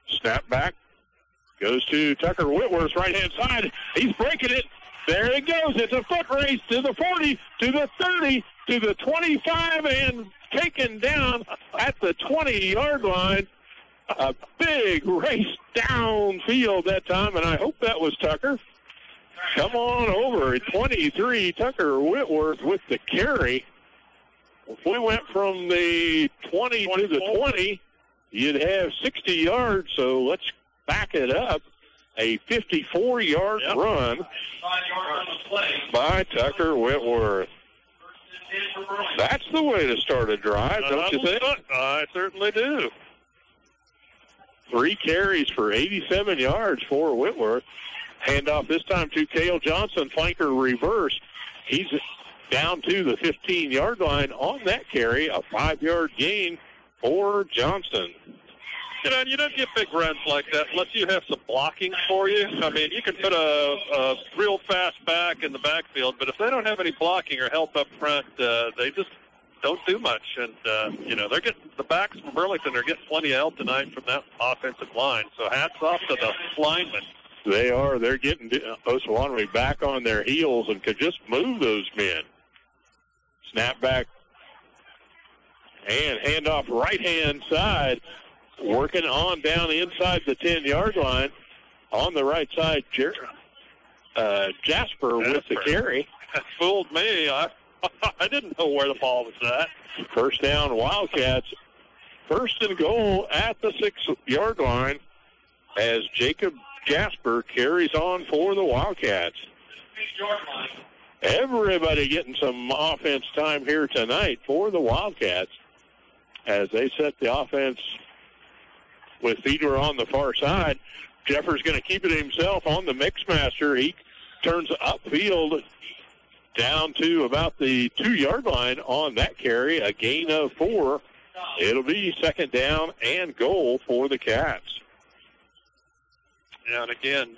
Snap back. Goes to Tucker Whitworth's right-hand side. He's breaking it. There it goes. It's a foot race to the 40, to the 30, to the 25, and taken down at the 20-yard line. A big race downfield that time, and I hope that was Tucker. Come on over. 23, Tucker Whitworth with the carry. If we went from the 20 to the 20, you'd have 60 yards, so let's back it up. A 54-yard run by Tucker Whitworth. That's the way to start a drive, don't you think? I certainly do. 3 carries for 87 yards for Whitworth. Handoff this time to Cale Johnson, flanker reverse. He's down to the 15-yard line on that carry, a 5-yard gain for Johnson. You know, you don't get big runs like that unless you have some blocking for you. I mean, you can put a real fast back in the backfield, but if they don't have any blocking or help up front, they just don't do much. And, you know, the backs from Burlington are getting plenty of help tonight from that offensive line. So hats off to the linemen. They are. They're getting Osawatomie back on their heels and could just move those men. Snap back and handoff right-hand side. Working on down inside the 10-yard line. On the right side, Jasper with the carry. That fooled me. I didn't know where the ball was at. First down, Wildcats. First and goal at the 6-yard line as Jacob Jasper carries on for the Wildcats. Everybody getting some offense time here tonight for the Wildcats as they set the offense with Fiedler on the far side. Jeffers going to keep it himself on the Mixmaster. He turns upfield down to about the 2-yard line on that carry, a gain of 4. It'll be second down and goal for the Cats. Yeah, and again,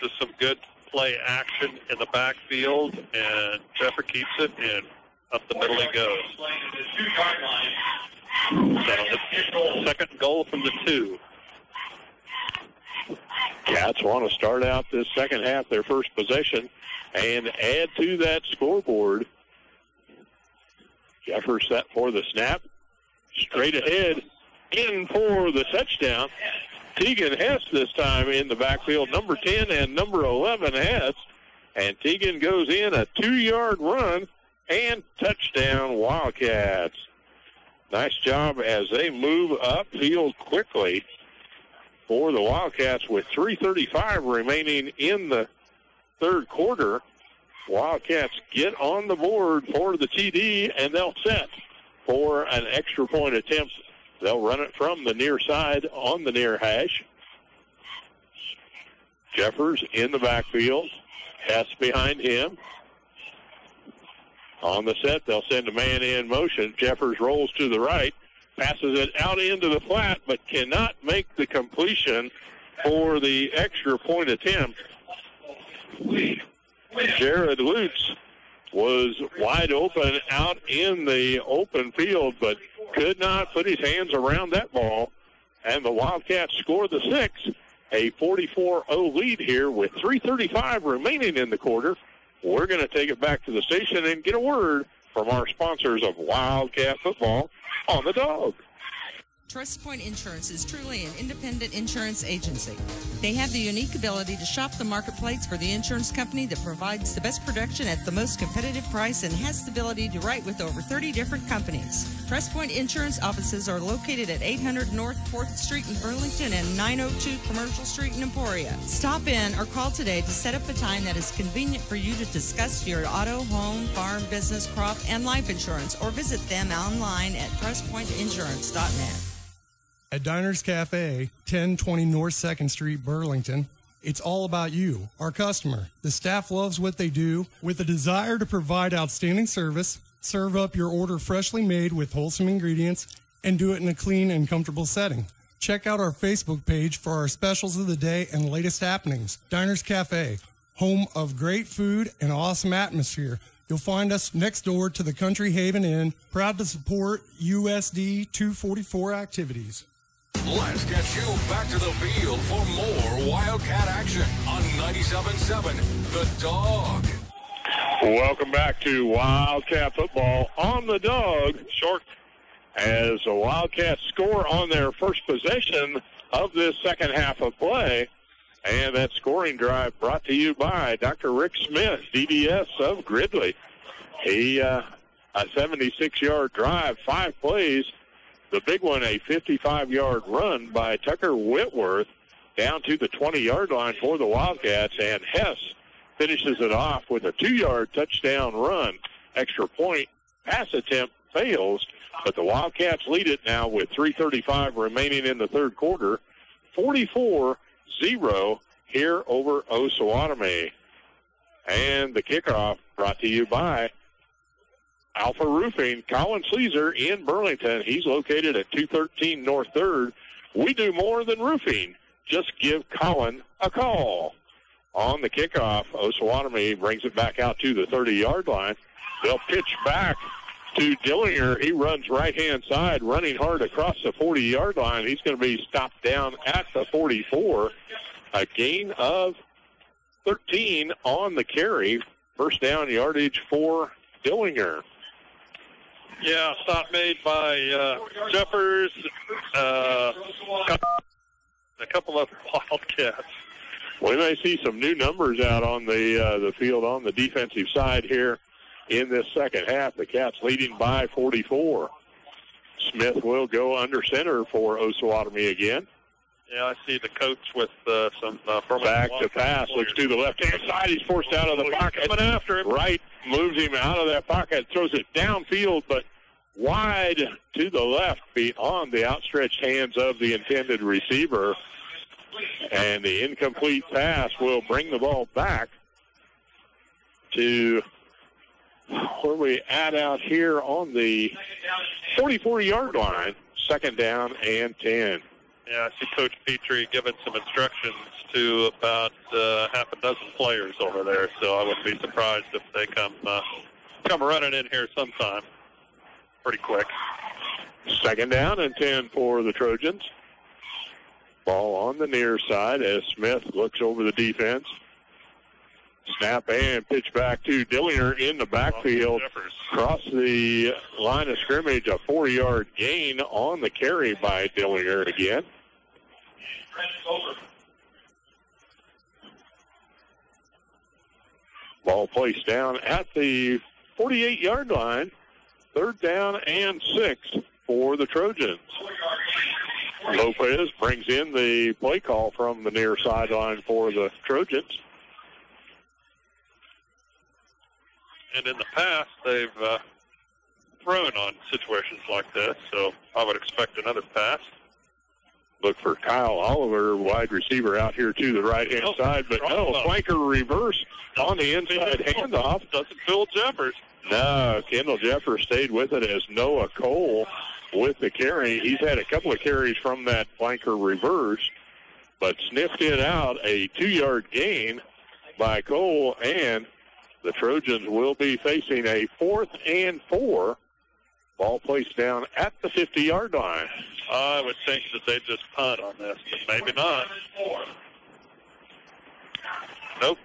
just some good play action in the backfield, and Jeffer keeps it, and up the middle he goes. So second goal from the 2. Cats want to start out this second half, their first possession, and add to that scoreboard. Jeffers set for the snap. Straight ahead, in for the touchdown. Tegan Hess this time in the backfield, number 10 and number 11 Hess. And Tegan goes in a 2-yard run and touchdown Wildcats. Nice job as they move upfield quickly for the Wildcats with 3:35 remaining in the third quarter. Wildcats get on the board for the TD, and they'll set for an extra point attempt. They'll run it from the near side on the near hash. Jeffers in the backfield. Hess behind him. On the set, they'll send a man in motion. Jeffers rolls to the right, passes it out into the flat, but cannot make the completion for the extra point attempt. Jared Lutz was wide open out in the open field, but could not put his hands around that ball. And the Wildcats score the 6, a 44-0 lead here with 3:35 remaining in the quarter. We're going to take it back to the station and get a word from our sponsors of Wildcat football on the Dog. Trust Point Insurance is truly an independent insurance agency. They have the unique ability to shop the marketplace for the insurance company that provides the best protection at the most competitive price and has the ability to write with over 30 different companies. Trust Point Insurance offices are located at 800 North 4th Street in Burlington and 902 Commercial Street in Emporia. Stop in or call today to set up a time that is convenient for you to discuss your auto, home, farm, business, crop, and life insurance, or visit them online at trustpointinsurance.net. At Diners Cafe, 1020 North 2nd Street, Burlington, it's all about you, our customer. The staff loves what they do with a desire to provide outstanding service, serve up your order freshly made with wholesome ingredients, and do it in a clean and comfortable setting. Check out our Facebook page for our specials of the day and latest happenings. Diners Cafe, home of great food and awesome atmosphere. You'll find us next door to the Country Haven Inn, proud to support USD 244 activities. Let's get you back to the field for more Wildcat action on 97.7 The Dog. Welcome back to Wildcat football on the Dog. Short as the Wildcats score on their first possession of this second half of play. And that scoring drive brought to you by Dr. Rick Smith, DDS of Gridley. A 76-yard drive, 5 plays. The big one, a 55-yard run by Tucker Whitworth down to the 20-yard line for the Wildcats. And Hess finishes it off with a 2-yard touchdown run. Extra point pass attempt fails, but the Wildcats lead it now with 3:35 remaining in the third quarter. 44-0 here over Osawatomie. And the kickoff brought to you by Alpha Roofing. Colin Sleazer in Burlington. He's located at 213 North 3rd. We do more than roofing. Just give Colin a call. On the kickoff, Osawatomie brings it back out to the 30-yard line. They'll pitch back to Dillinger. He runs right-hand side, running hard across the 40-yard line. He's going to be stopped down at the 44. A gain of 13 on the carry. First down yardage for Dillinger. Yeah, stop made by Jeffers, a couple of Wildcats. We may see some new numbers out on the field on the defensive side here in this second half. The Cats leading by 44. Smith will go under center for Osawatomie again. Yeah, I see the coach with some back to pass. Looks to the left-hand side. He's forced out of the pocket. Coming after him. Right, moves him out of that pocket, throws it downfield, but wide to the left beyond the outstretched hands of the intended receiver. And the incomplete pass will bring the ball back to where we add out here on the 44-yard line. Second down and 10. Yeah, I see Coach Petrie giving some instructions to about half a dozen players over there, so I wouldn't be surprised if they come running in here sometime pretty quick. Second down and 10 for the Trojans. Ball on the near side as Smith looks over the defense. Snap and pitch back to Dillinger in the backfield. Across the line of scrimmage, a 4-yard gain on the carry by Dillinger again. Ball placed down at the 48-yard line. Third down and 6 for the Trojans. Lopez brings in the play call from the near sideline for the Trojans. And in the past, they've thrown on situations like this, so I would expect another pass. Look for Kyle Oliver, wide receiver out here to the right-hand side, but no, flanker reverse on the inside handoff. Doesn't Phil Jeffers. No, Kendall Jeffers stayed with it as Noah Cole with the carry. He's had a couple of carries from that flanker reverse, but sniffed it out, a 2-yard gain by Cole, and the Trojans will be facing a 4th and 4. Ball placed down at the 50-yard line. I would think that they just punt on this, but maybe not. Nope.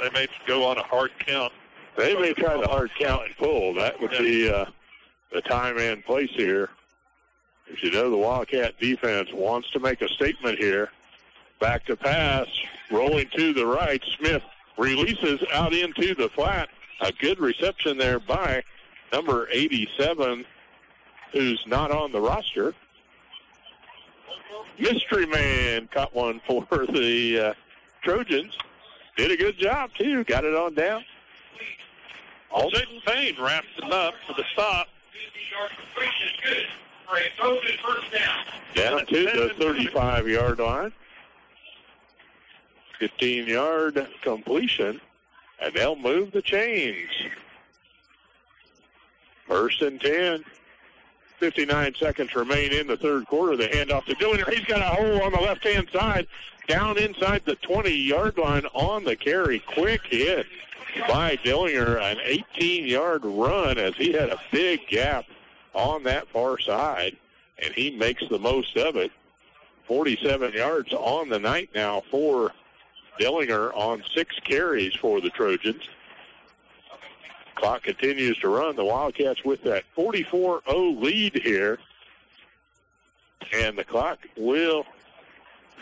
They may go on a hard count. They may try the hard count and pull. That would be the time and place here. As you know, the Wildcat defense wants to make a statement here. Back to pass, rolling to the right. Smith releases out into the flat. A good reception there by number 87, who's not on the roster. Mystery Man caught one for the Trojans. Did a good job, too. Got it on down. Jaden Payne wraps him up for the stop. Down to the 35-yard line. 15-yard completion, and they'll move the chains. 1st and 10. 59 seconds remain in the third quarter. The handoff to Dillinger. He's got a hole on the left-hand side, down inside the 20-yard line on the carry. Quick hit by Dillinger, an 18-yard run as he had a big gap on that far side, and he makes the most of it. 47 yards on the night now for Dillinger on 6 carries for the Trojans. Clock continues to run. The Wildcats with that 44-0 lead here. And the clock will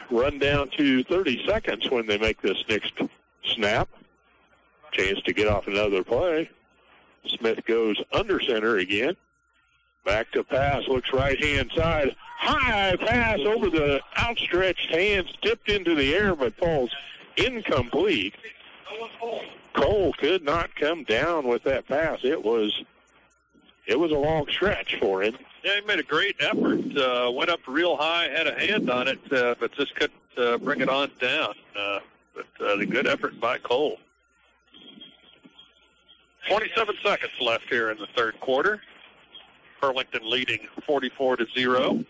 run down to 30 seconds when they make this next snap. Chance to get off another play. Smith goes under center again. Back to pass, looks right-hand side. High pass over the outstretched hands, tipped into the air, but falls incomplete. Cole could not come down with that pass. It was a long stretch for him. Yeah, he made a great effort. Went up real high, had a hand on it, but just couldn't bring it on down. But a good effort by Cole. 27 seconds left here in the third quarter. Burlington leading 44-0.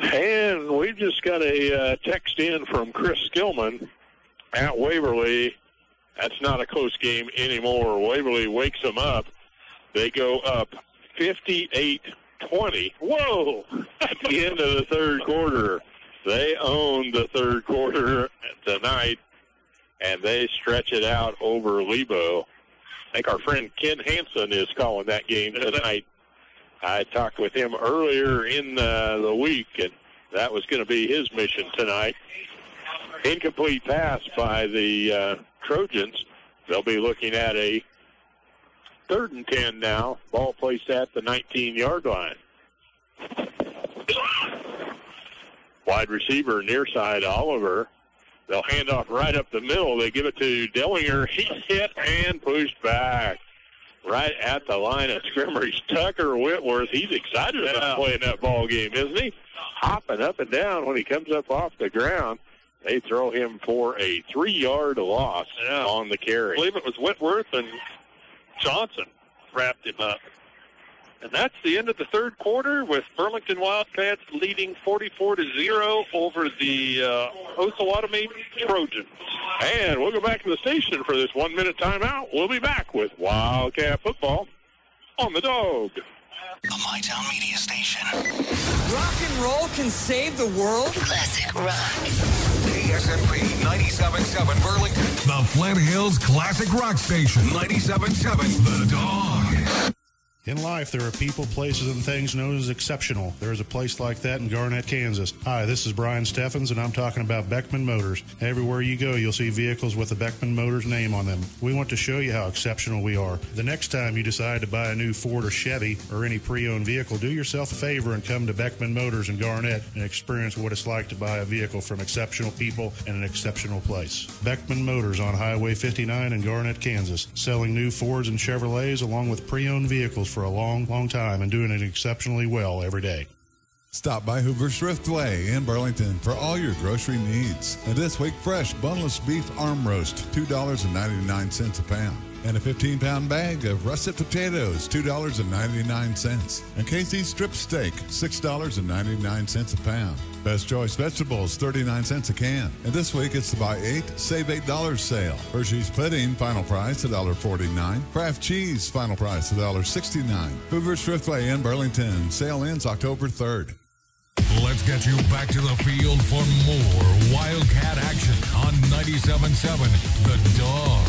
And we've just got a text in from Chris Skillman at Waverly. That's not a close game anymore. Waverly wakes them up. They go up 58-20. Whoa! At the end of the third quarter. They own the third quarter tonight, and they stretch it out over Lebo. I think our friend Ken Hansen is calling that game tonight. I talked with him earlier in the week, and that was going to be his mission tonight. Incomplete pass by the Trojans. They'll be looking at a 3rd and 10 now. Ball placed at the 19-yard line. Wide receiver near side Oliver. They'll hand off right up the middle. They give it to Dillinger. He's hit and pushed back. Right at the line of scrimmage. Tucker Whitworth, he's excited about playing that ball game, isn't he? Hopping up and down when he comes up off the ground. They throw him for a 3-yard loss on the carry. I believe it was Whitworth and Johnson wrapped him up. And that's the end of the third quarter with Burlington Wildcats leading 44-0 over the Osawatomie Trojans. And we'll go back to the station for this 1-minute timeout. We'll be back with Wildcat football on the Dog. The MyTown Media Station. Rock and roll can save the world. Classic rock. KSNP 97.7 Burlington. The Flint Hills Classic Rock Station. 97.7 The Dog. In life, there are people, places, and things known as exceptional. There is a place like that in Garnett, Kansas. Hi, this is Brian Steffens, and I'm talking about Beckman Motors. Everywhere you go, you'll see vehicles with the Beckman Motors name on them. We want to show you how exceptional we are. The next time you decide to buy a new Ford or Chevy or any pre-owned vehicle, do yourself a favor and come to Beckman Motors in Garnett and experience what it's like to buy a vehicle from exceptional people in an exceptional place. Beckman Motors on Highway 59 in Garnett, Kansas, selling new Fords and Chevrolets along with pre-owned vehicles for a long, long time and doing it exceptionally well every day. Stop by Hoover's Thriftway in Burlington for all your grocery needs. And this week, fresh boneless beef arm roast, $2.99 a pound. And a 15-pound bag of russet potatoes, $2.99. And Casey's strip steak, $6.99 a pound. Best Choice vegetables, 39 cents a can. And this week it's the buy 8, save $8 sale. Hershey's pudding, final price $1.49. Kraft cheese, final price $1.69. Hoover's Thriftway in Burlington. Sale ends October 3rd. Let's get you back to the field for more Wildcat action on 97.7 The Dog.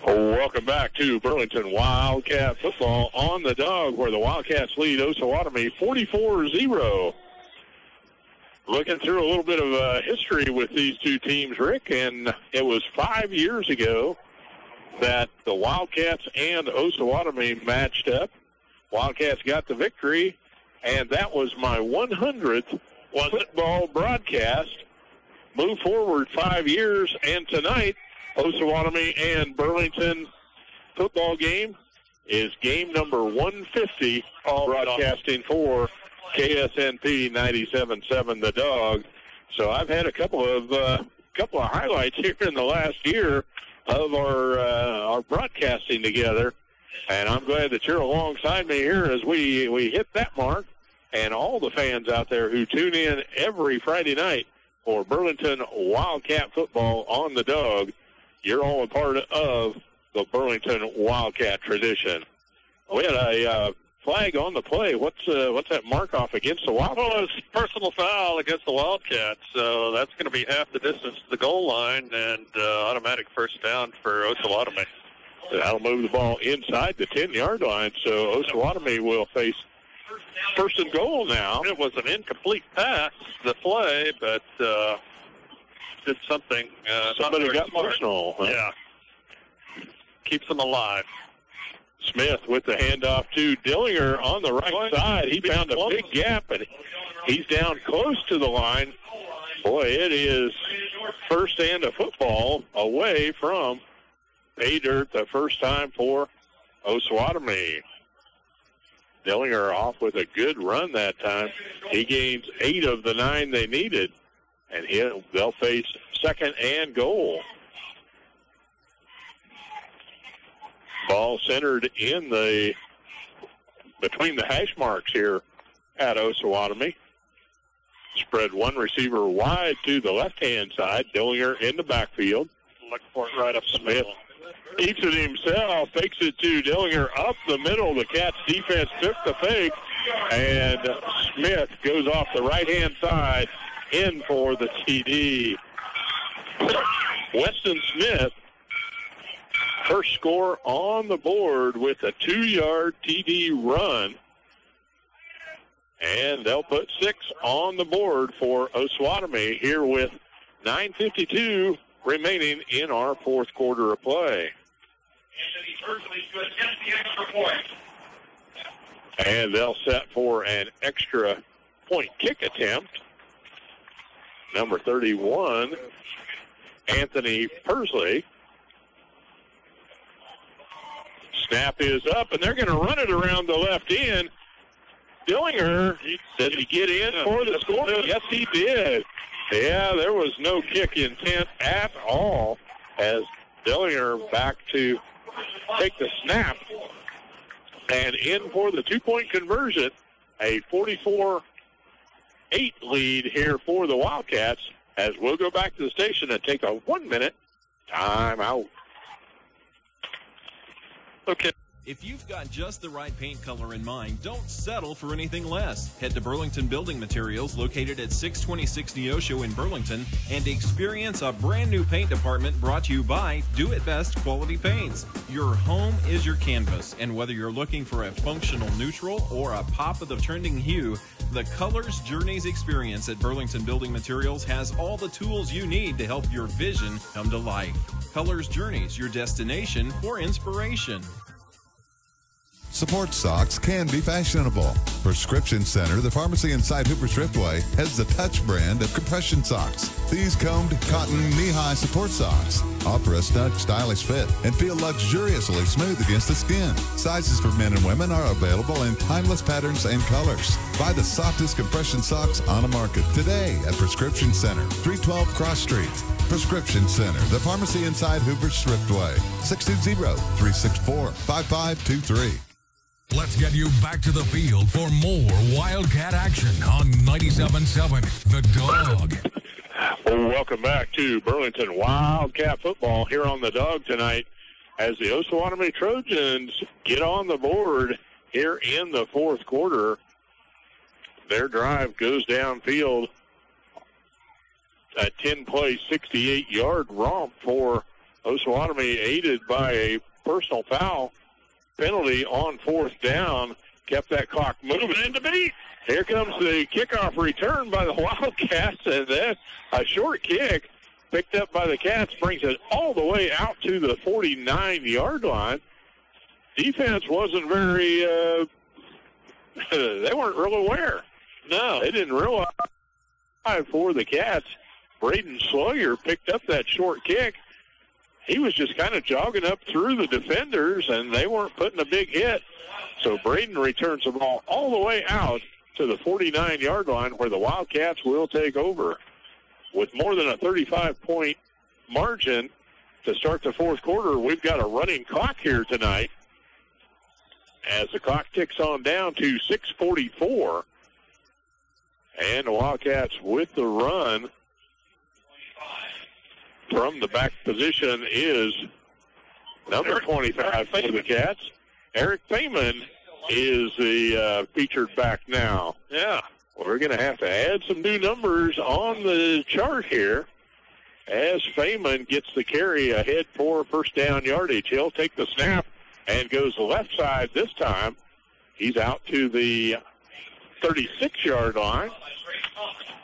Welcome back to Burlington Wildcat football on the Dog, where the Wildcats lead Osawatomie 44-0. Looking through a little bit of history with these two teams, Rick, and it was 5 years ago that the Wildcats and Osawatomie matched up. Wildcats got the victory, and that was my 100th football broadcast. Move forward 5 years, and tonight, Osawatomie and Burlington football game is game number 150, broadcasting for KSNP 97.7 The Dog. So I've had a couple of highlights here in the last year of our broadcasting together, and I'm glad that you're alongside me here as we hit that mark. And all the fans out there who tune in every Friday night for Burlington Wildcat football on the Dog, you're all a part of the Burlington Wildcat tradition. We had a flag on the play. What's that mark off against the Wildcats? Well, it's personal foul against the Wildcats, so that's going to be half the distance to the goal line and automatic first down for Osawatomie. That'll move the ball inside the 10-yard line, so Osawatomie will face first and goal now. It was an incomplete pass, the play, but did something. Somebody got personal. Huh? Yeah. Keeps them alive. Smith with the handoff to Dillinger on the right side. He found a big gap, and he's down close to the line. Boy, it is first and a football away from pay dirt the first time for Osawatomie. Dillinger off with a good run that time. He gains 8 of the 9 they needed, and they'll face second and goal. Ball centered in between the hash marks here at Osawatomie. Spread one receiver wide to the left-hand side. Dillinger in the backfield. Look for it right up Smith. Keeps it himself, fakes it to Dillinger up the middle. The Cats defense took the fake, and Smith goes off the right-hand side in for the TD. Weston Smith, first score on the board with a 2-yard TD run. And they'll put 6 on the board for Osawatomie here with 9:52 remaining in our fourth quarter of play. And they'll set for an extra point kick attempt. Number 31, Anthony Persley. Snap is up, and they're going to run it around the left end. Dillinger, did he get in for the score? Yes, he did. Yeah, there was no kick intent at all as Dillinger back to take the snap and in for the 2-point conversion. A 44-8 lead here for the Wildcats as we'll go back to the station and take a 1-minute timeout. Okay. If you've got just the right paint color in mind, don't settle for anything less. Head to Burlington Building Materials, located at 626 Neosho in Burlington, and experience a brand new paint department brought to you by Do It Best Quality Paints. Your home is your canvas, and whether you're looking for a functional neutral or a pop of the trending hue, the Colors Journeys experience at Burlington Building Materials has all the tools you need to help your vision come to life. Colors Journeys, your destination for inspiration. Sports socks can be fashionable. Prescription Center, the pharmacy inside Hooper Thriftway, has the Touch brand of compression socks. These combed cotton knee-high support socks offer a snug, stylish fit and feel luxuriously smooth against the skin. Sizes for men and women are available in timeless patterns and colors. Buy the softest compression socks on the market today at Prescription Center, 312 Cross Street. Prescription Center, the pharmacy inside Hooper Thriftway, 620-364-5523. Let's get you back to the field for more Wildcat action on 97.7 The Dog. Well, welcome back to Burlington Wildcat football here on The Dog tonight as the Osawatomie Trojans get on the board here in the fourth quarter. Their drive goes downfield, a 10-play, 68-yard romp for Osawatomie, aided by a personal foul penalty on 4th down, kept that clock moving. And to beat. Here comes the kickoff return by the Wildcats, and then a short kick picked up by the Cats brings it all the way out to the 49-yard line. Defense wasn't very, they weren't real aware. No. They didn't realize for the Cats. Braden Sawyer picked up that short kick. He was just kind of jogging up through the defenders, and they weren't putting a big hit. So Braden returns the ball all the way out to the 49-yard line where the Wildcats will take over. With more than a 35-point margin to start the 4th quarter, we've got a running clock here tonight as the clock ticks on down to 6:44. And the Wildcats with the run from the back position is number 25 for the Cats. Eric Feynman is the featured back now. Yeah. We're going to have to add some new numbers on the chart here as Feynman gets the carry ahead for first down yardage. He'll take the snap and goes left side this time. He's out to the 36-yard line.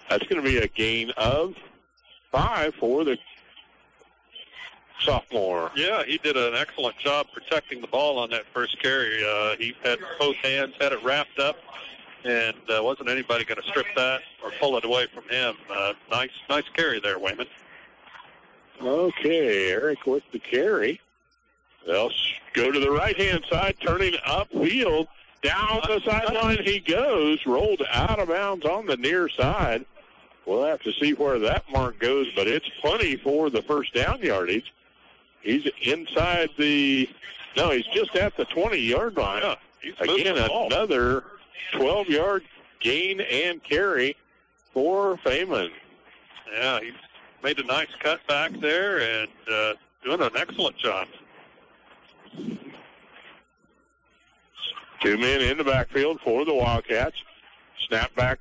That's going to be a gain of 5 for the sophomore. Yeah, he did an excellent job protecting the ball on that first carry. He had both hands, had it wrapped up, and wasn't anybody going to strip that or pull it away from him. Nice carry there, Wayman. Okay, Eric with the carry. They'll go to the right-hand side, turning upfield. Down the sideline he goes, rolled out of bounds on the near side. We'll have to see where that mark goes, but it's plenty for the first down yardage. He's inside he's just at the 20-yard line. Yeah, again, another 12-yard gain and carry for Feynman. Yeah, he made a nice cut back there and doing an excellent job. 2 men in the backfield for the Wildcats. Snap back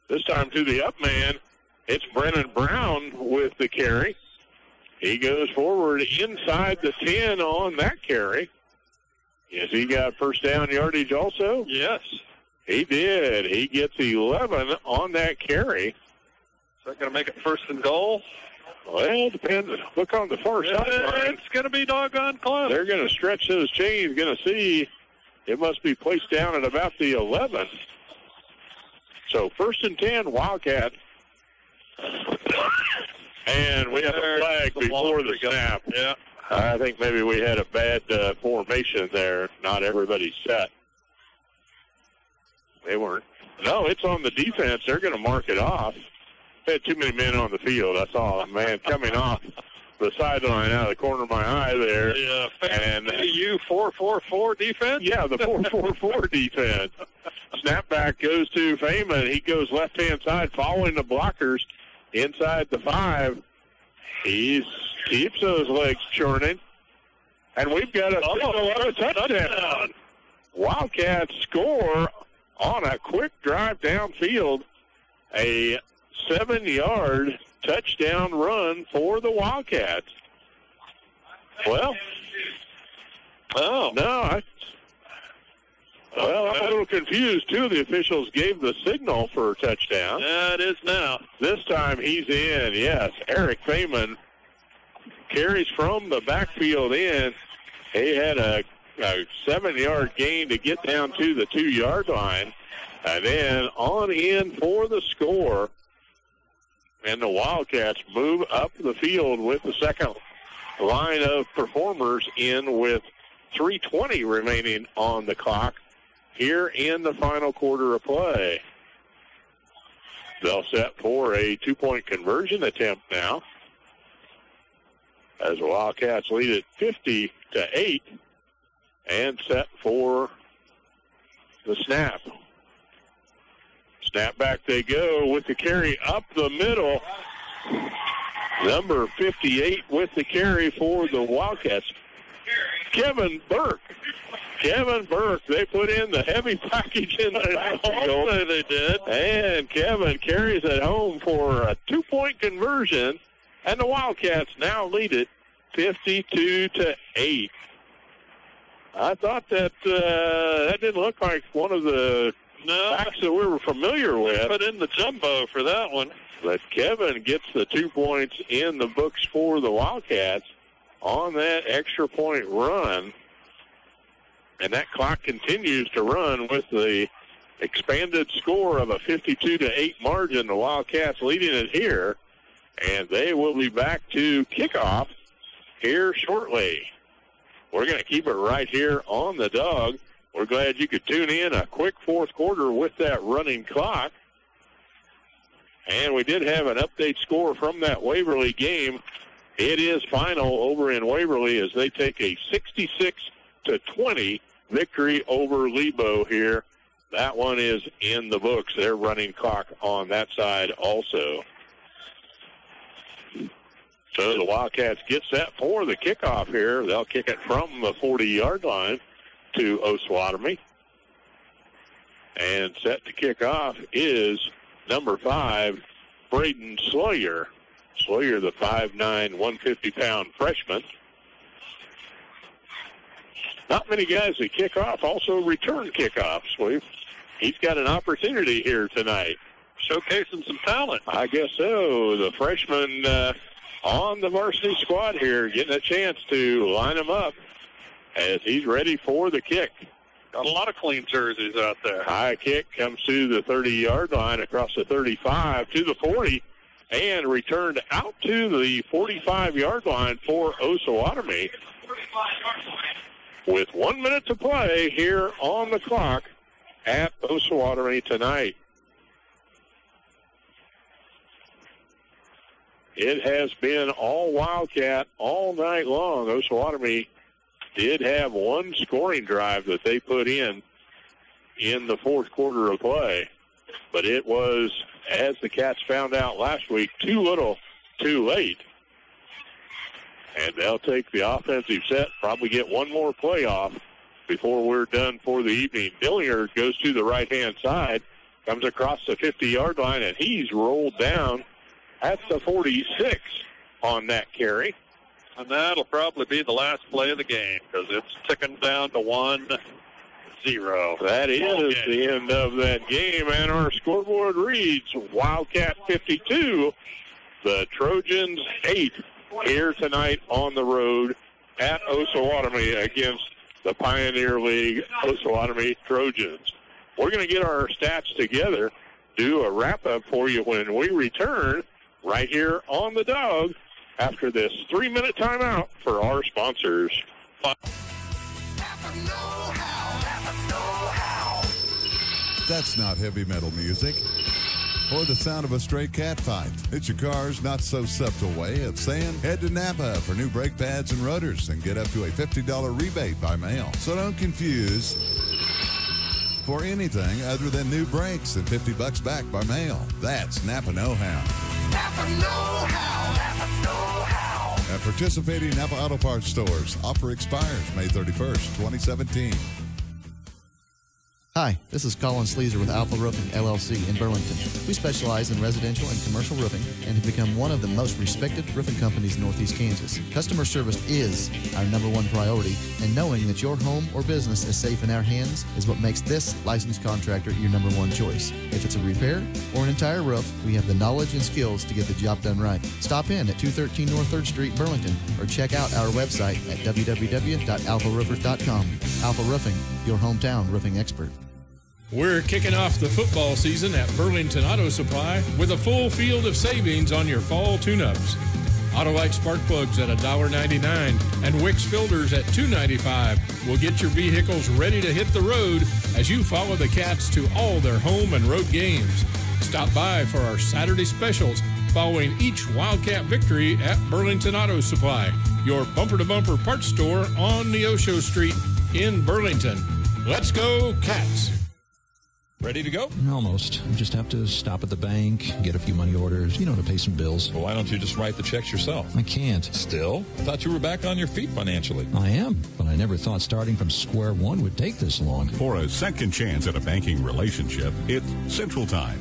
this time to the up man. It's Brennan Brown with the carry. He goes forward inside the 10 on that carry. Yes, he got first down yardage also? Yes. He did. He gets 11 on that carry. Is that going to make it first and goal? Well, it depends. Look on the far sideline. It's going to be doggone close. They're going to stretch those chains. Going to see it must be placed down at about the 11. So first and 10, Wildcat. And we have a flag before the snap. Yeah. I think maybe we had a bad formation there. Not everybody set. They weren't. No, it's on the defense. They're going to mark it off. They had too many men on the field. I saw a man coming off the sideline out of the corner of my eye there. Yeah. And you 4-4-4 defense? Yeah, the 4-4-4 defense. Snapback goes to Feynman. He goes left-hand side following the blockers inside the 5. He keeps those legs churning. And we've got a touchdown. Wildcats score on a quick drive downfield. A 7-yard touchdown run for the Wildcats. Well, I'm a little confused. 2 of the officials gave the signal for a touchdown. Yeah, it is now. This time he's in, yes. Eric Feynman carries from the backfield in. He had a 7-yard gain to get down to the 2-yard line. And then on in for the score. And the Wildcats move up the field with the second line of performers in with 3:20 remaining on the clock here in the final quarter of play. They'll set for a 2-point conversion attempt now as the Wildcats lead it 50-8 and set for the snap. Snap back they go with the carry up the middle. Number 58 with the carry for the Wildcats. Kevin Burke. They put in the heavy package in the backfield. They did. And Kevin carries it home for a 2-point conversion. And the Wildcats now lead it 52-8. I thought that that didn't look like one of the backs that we were familiar with. Put in the jumbo for that one. But Kevin gets the 2 points in the books for the Wildcats on that extra point run. And that clock continues to run with the expanded score of a 52-8 margin. The Wildcats leading it here. And they will be back to kickoff here shortly. We're going to keep it right here on the Dawg. We're glad you could tune in. A quick fourth quarter with that running clock. And we did have an update score from that Waverly game. It is final over in Waverly as they take a 66-20 victory over Lebo here. That one is in the books. Their running clock on that side also. So the Wildcats get set for the kickoff here. They'll kick it from the 40-yard line to Osawatomie. And set to kick off is number 5, Braden Sawyer. Sawyer, the 5'9", 150-pound freshman. Not many guys that kick off also return kickoffs. He's got an opportunity here tonight. Showcasing some talent. I guess so. The freshman on the varsity squad here, getting a chance to line him up as he's ready for the kick. Got a lot of clean jerseys out there. High kick comes to the 30-yard line across the 35 to the 40 and returned out to the 45-yard line for Osawatomie. With 1 minute to play here on the clock at Osawatomie tonight. It has been all Wildcat all night long. Osawatomie did have one scoring drive that they put in the fourth quarter of play. But it was, as the Cats found out last week, too little, too late. And they'll take the offensive set, probably get one more play off before we're done for the evening. Dillinger goes to the right-hand side, comes across the 50-yard line, and he's rolled down at the 46 on that carry. And that'll probably be the last play of the game because it's ticking down to 1-0. That is the end of that game, and our scoreboard reads Wildcat 52, the Trojans 8 here tonight on the road at Osawatomie against the Pioneer League Osawatomie Trojans. We're going to get our stats together, do a wrap-up for you when we return right here on the Dawg after this 3-minute timeout for our sponsors. That's not heavy metal music or the sound of a stray cat fight. It's your car's not-so-subtle way of saying head to Napa for new brake pads and rotors and get up to a $50 rebate by mail. So don't confuse for anything other than new brakes and $50 back by mail. That's Napa Know-How. Napa Know-How. Napa Know-How. At participating Napa Auto Parts stores. Offer expires May 31st, 2017. Hi, this is Colin Sleazer with Alpha Roofing, LLC in Burlington. We specialize in residential and commercial roofing and have become one of the most respected roofing companies in Northeast Kansas. Customer service is our #1 priority, and knowing that your home or business is safe in our hands is what makes this licensed contractor your #1 choice. If it's a repair or an entire roof, we have the knowledge and skills to get the job done right. Stop in at 213 North 3rd Street, Burlington, or check out our website at www.alpharoofers.com. Alpha Roofing, your hometown roofing expert. We're kicking off the football season at Burlington Auto Supply with a full field of savings on your fall tune-ups. Autolite spark plugs at $1.99 and Wix filters at $2.95 will get your vehicles ready to hit the road as you follow the Cats to all their home and road games. Stop by for our Saturday specials following each Wildcat victory at Burlington Auto Supply, your bumper-to-bumper parts store on Neosho Street in Burlington. Let's go, Cats! Ready to go? Almost. You just have to stop at the bank, get a few money orders, to pay some bills. Well, why don't you just write the checks yourself? I can't. Still? I thought you were back on your feet financially. I am, but I never thought starting from square one would take this long. For a second chance at a banking relationship, it's Central Time.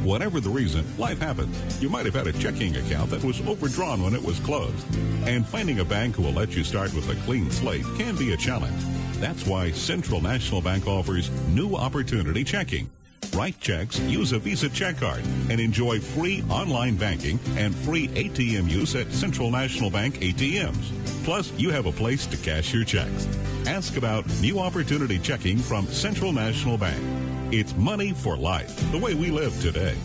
Whatever the reason, life happens. You might have had a checking account that was overdrawn when it was closed. And finding a bank who will let you start with a clean slate can be a challenge. That's why Central National Bank offers New Opportunity Checking. Write checks, use a Visa check card, and enjoy free online banking and free ATM use at Central National Bank ATMs. Plus, you have a place to cash your checks. Ask about New Opportunity Checking from Central National Bank. It's money for life, the way we live today.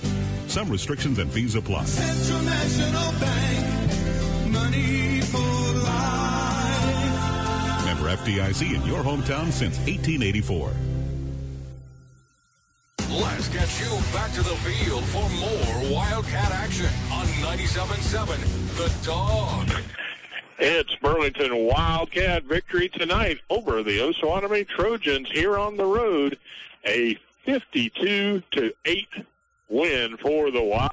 Some restrictions and fees apply. Central National Bank, money for life. Member FDIC in your hometown since 1884. Let's get you back to the field for more Wildcat action on 97.7 The Dog. It's Burlington Wildcat victory tonight over the Osawatomie Trojans here on the road. A 52-8 win for the Wild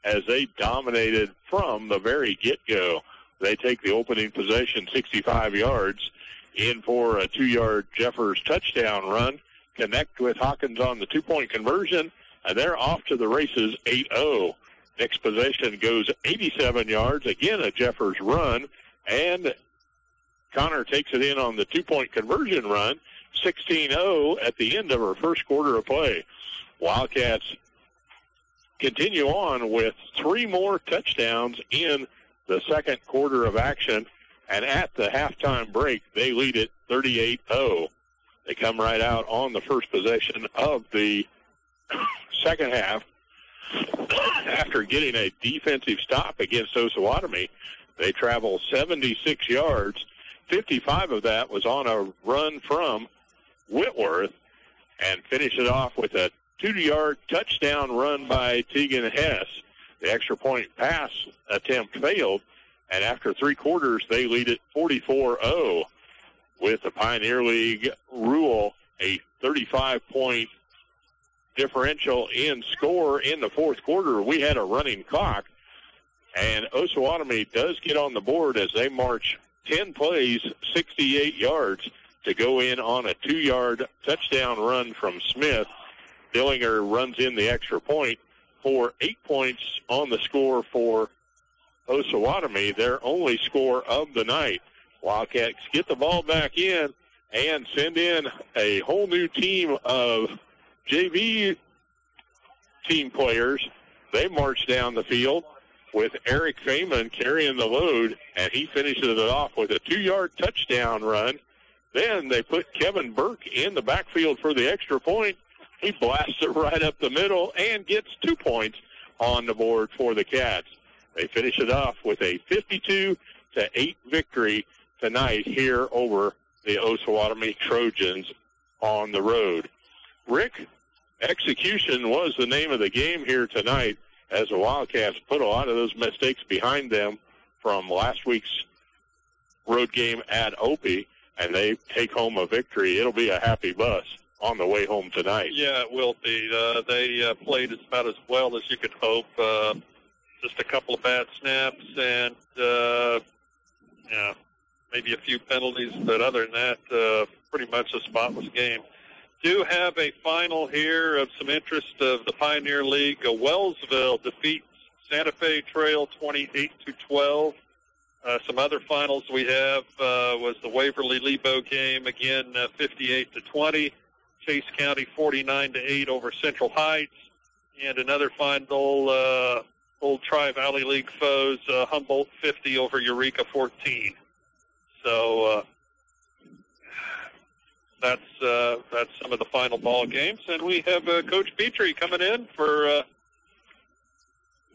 as they dominated from the very get-go. They take the opening possession 65 yards in for a 2-yard Jeffers touchdown run. Connect with Hawkins on the 2-point conversion, and they're off to the races 8-0. Next possession goes 87 yards, again a Jeffers run, and Connor takes it in on the 2-point conversion run, 16-0 at the end of her first quarter of play. Wildcats continue on with 3 more touchdowns in the second quarter of action, and at the halftime break, they lead it 38-0. They come right out on the first possession of the second half. After getting a defensive stop against Osawatomie, they travel 76 yards. 55 of that was on a run from Whitworth, and finish it off with a 2-yard touchdown run by Tegan Hess. The extra point pass attempt failed, and after 3 quarters, they lead it 44-0. With the Pioneer League rule, a 35-point differential in score in the fourth quarter. We had a running clock, and Osawatomie does get on the board as they march 10 plays, 68 yards to go in on a 2-yard touchdown run from Smith. Dillinger runs in the extra point for 8 points on the score for Osawatomie, their only score of the night. Wildcats get the ball back in and send in a whole new team of JV team players. They march down the field with Eric Feynman carrying the load, and he finishes it off with a 2-yard touchdown run. Then they put Kevin Burke in the backfield for the extra point. He blasts it right up the middle and gets 2 points on the board for the Cats. They finish it off with a 52-8 victory tonight here over the Osawatomie Trojans on the road. Rick, execution was the name of the game here tonight as the Wildcats put a lot of those mistakes behind them from last week's road game at Opie, and they take home a victory. It'll be a happy bus on the way home tonight. Yeah, it will be. They played about as well as you could hope. Just a couple of bad snaps and, maybe a few penalties, but other than that, pretty much a spotless game. Do have a final here of some interest of the Pioneer League. Wellsville defeats Santa Fe Trail 28-12. Some other finals we have was the Waverly-Lebo game, again 58-20. Chase County 49-8 over Central Heights. And another final, Old Tri-Valley League foes, Humboldt 50 over Eureka 14. So that's some of the final ball games, and we have Coach Petrie coming in for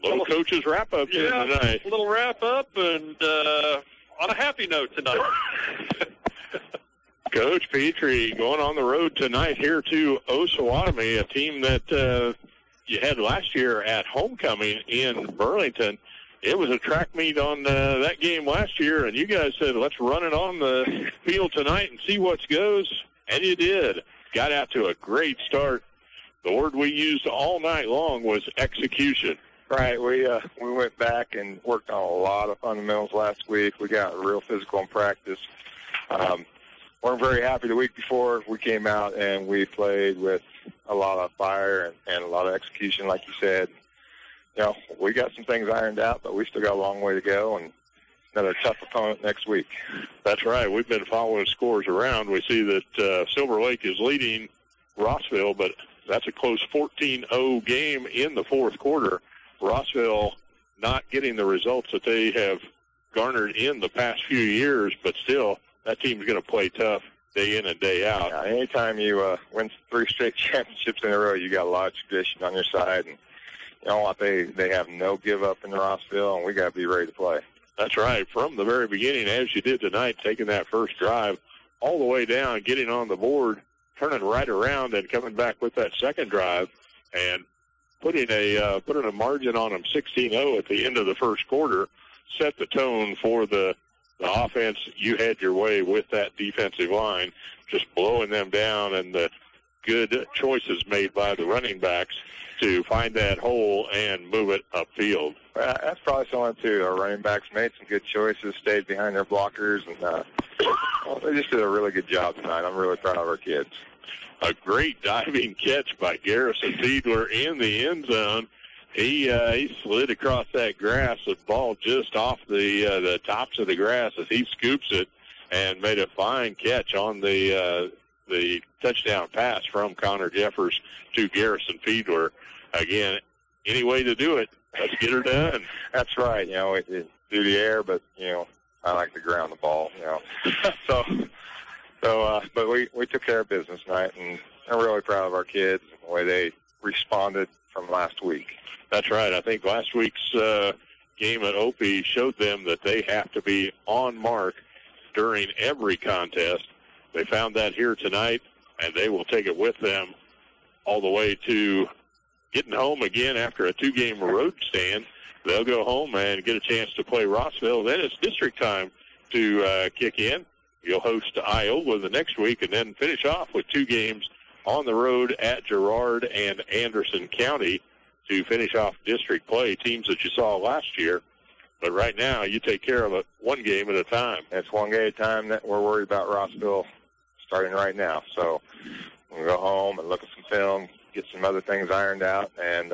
little coach's wrap up here tonight. A little wrap up, and on a happy note tonight. Coach Petrie going on the road tonight here to Osawatomie, a team that you had last year at homecoming in Burlington. It was a track meet on that game last year, and you guys said, let's run it on the field tonight and see what goes. And you did. Got out to a great start the word we used all night long was execution. Right. We went back and worked on a lot of fundamentals last week. We got real physical in practice. Weren't very happy the week before. We came out and we played with a lot of fire and a lot of execution, like you said. You know, we got some things ironed out, but we still got a long way to go, and another tough opponent next week. That's right. We've been following scores around. We see that Silver Lake is leading Rossville, but that's a close 14-0 game in the fourth quarter. Rossville not getting the results that they have garnered in the past few years, but still, that team's going to play tough day in and day out. Yeah, anytime you win 3 straight championships in a row, you got a lot of tradition on your side. And you know what? They have no give up in Rossville, and we got to be ready to play. That's right. From the very beginning, as you did tonight, taking that first drive all the way down, getting on the board, turning right around, and coming back with that second drive, and putting a margin on them 16-0 at the end of the first quarter, set the tone for the offense. You had your way with that defensive line, just blowing them down, and the good choices made by the running backs to find that hole and move it upfield. That's probably someone, too. Our running backs made some good choices, stayed behind their blockers, and they just did a really good job tonight. I'm really proud of our kids. A great diving catch by Garrison Fiedler in the end zone. He slid across that grass, the ball just off the tops of the grass as he scoops it and made a fine catch on the touchdown pass from Connor Jeffers to Garrison Fiedler. Again, any way to do it, let's get her done. That's right. You know, it through the air, but, you know, I like to ground the ball, you know. But we took care of business tonight, and I'm really proud of our kids and the way they responded from last week. That's right. I think last week's game at Opie showed them that they have to be on mark during every contest. They found that here tonight, and they will take it with them all the way to getting home again after a 2-game road stand. They'll go home and get a chance to play Rossville. Then it's district time to kick in. You'll host Iowa the next week and then finish off with 2 games on the road at Girard and Anderson County to finish off district play, teams that you saw last year. But right now, you take care of it 1 game at a time. It's 1 game at a time that we're worried about Rossville starting right now. So we'll go home and look at some film, get some other things ironed out, and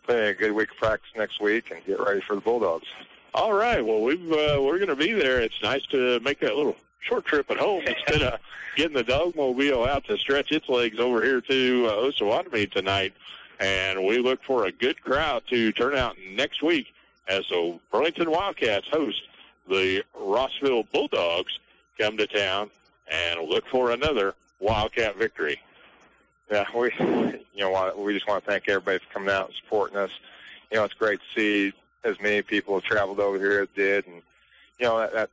play a good week of practice next week and get ready for the Bulldogs. All right. Well, we're going to be there. It's nice to make that little short trip at home instead of getting the Dogmobile out to stretch its legs over here to Osawatomie tonight. And we look for a good crowd to turn out next week as the Burlington Wildcats host the Rossville Bulldogs come to town and look for another Wildcat victory. Yeah, we just want to thank everybody for coming out and supporting us. You know, it's great to see as many people have traveled over here as did, and that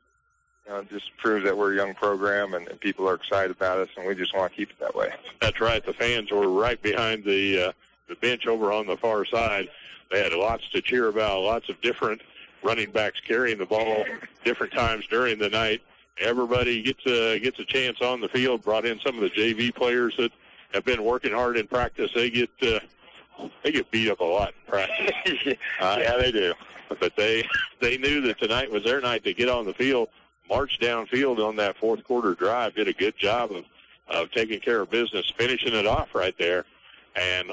just proves that we're a young program and people are excited about us, and we just want to keep it that way. That's right. The fans were right behind the bench over on the far side. They had lots to cheer about, lots of different running backs carrying the ball different times during the night. Everybody gets a chance on the field. Brought in some of the JV players that have been working hard in practice. They get beat up a lot in practice. Yeah, they do. But they knew that tonight was their night to get on the field, march downfield on that fourth quarter drive, did a good job of taking care of business, finishing it off right there, and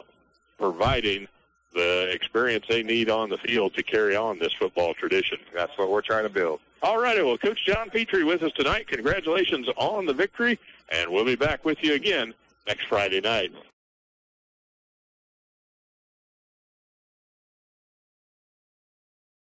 providing the experience they need on the field to carry on this football tradition. That's what we're trying to build. All righty. Well, Coach John Petrie with us tonight. Congratulations on the victory, and we'll be back with you again next Friday night.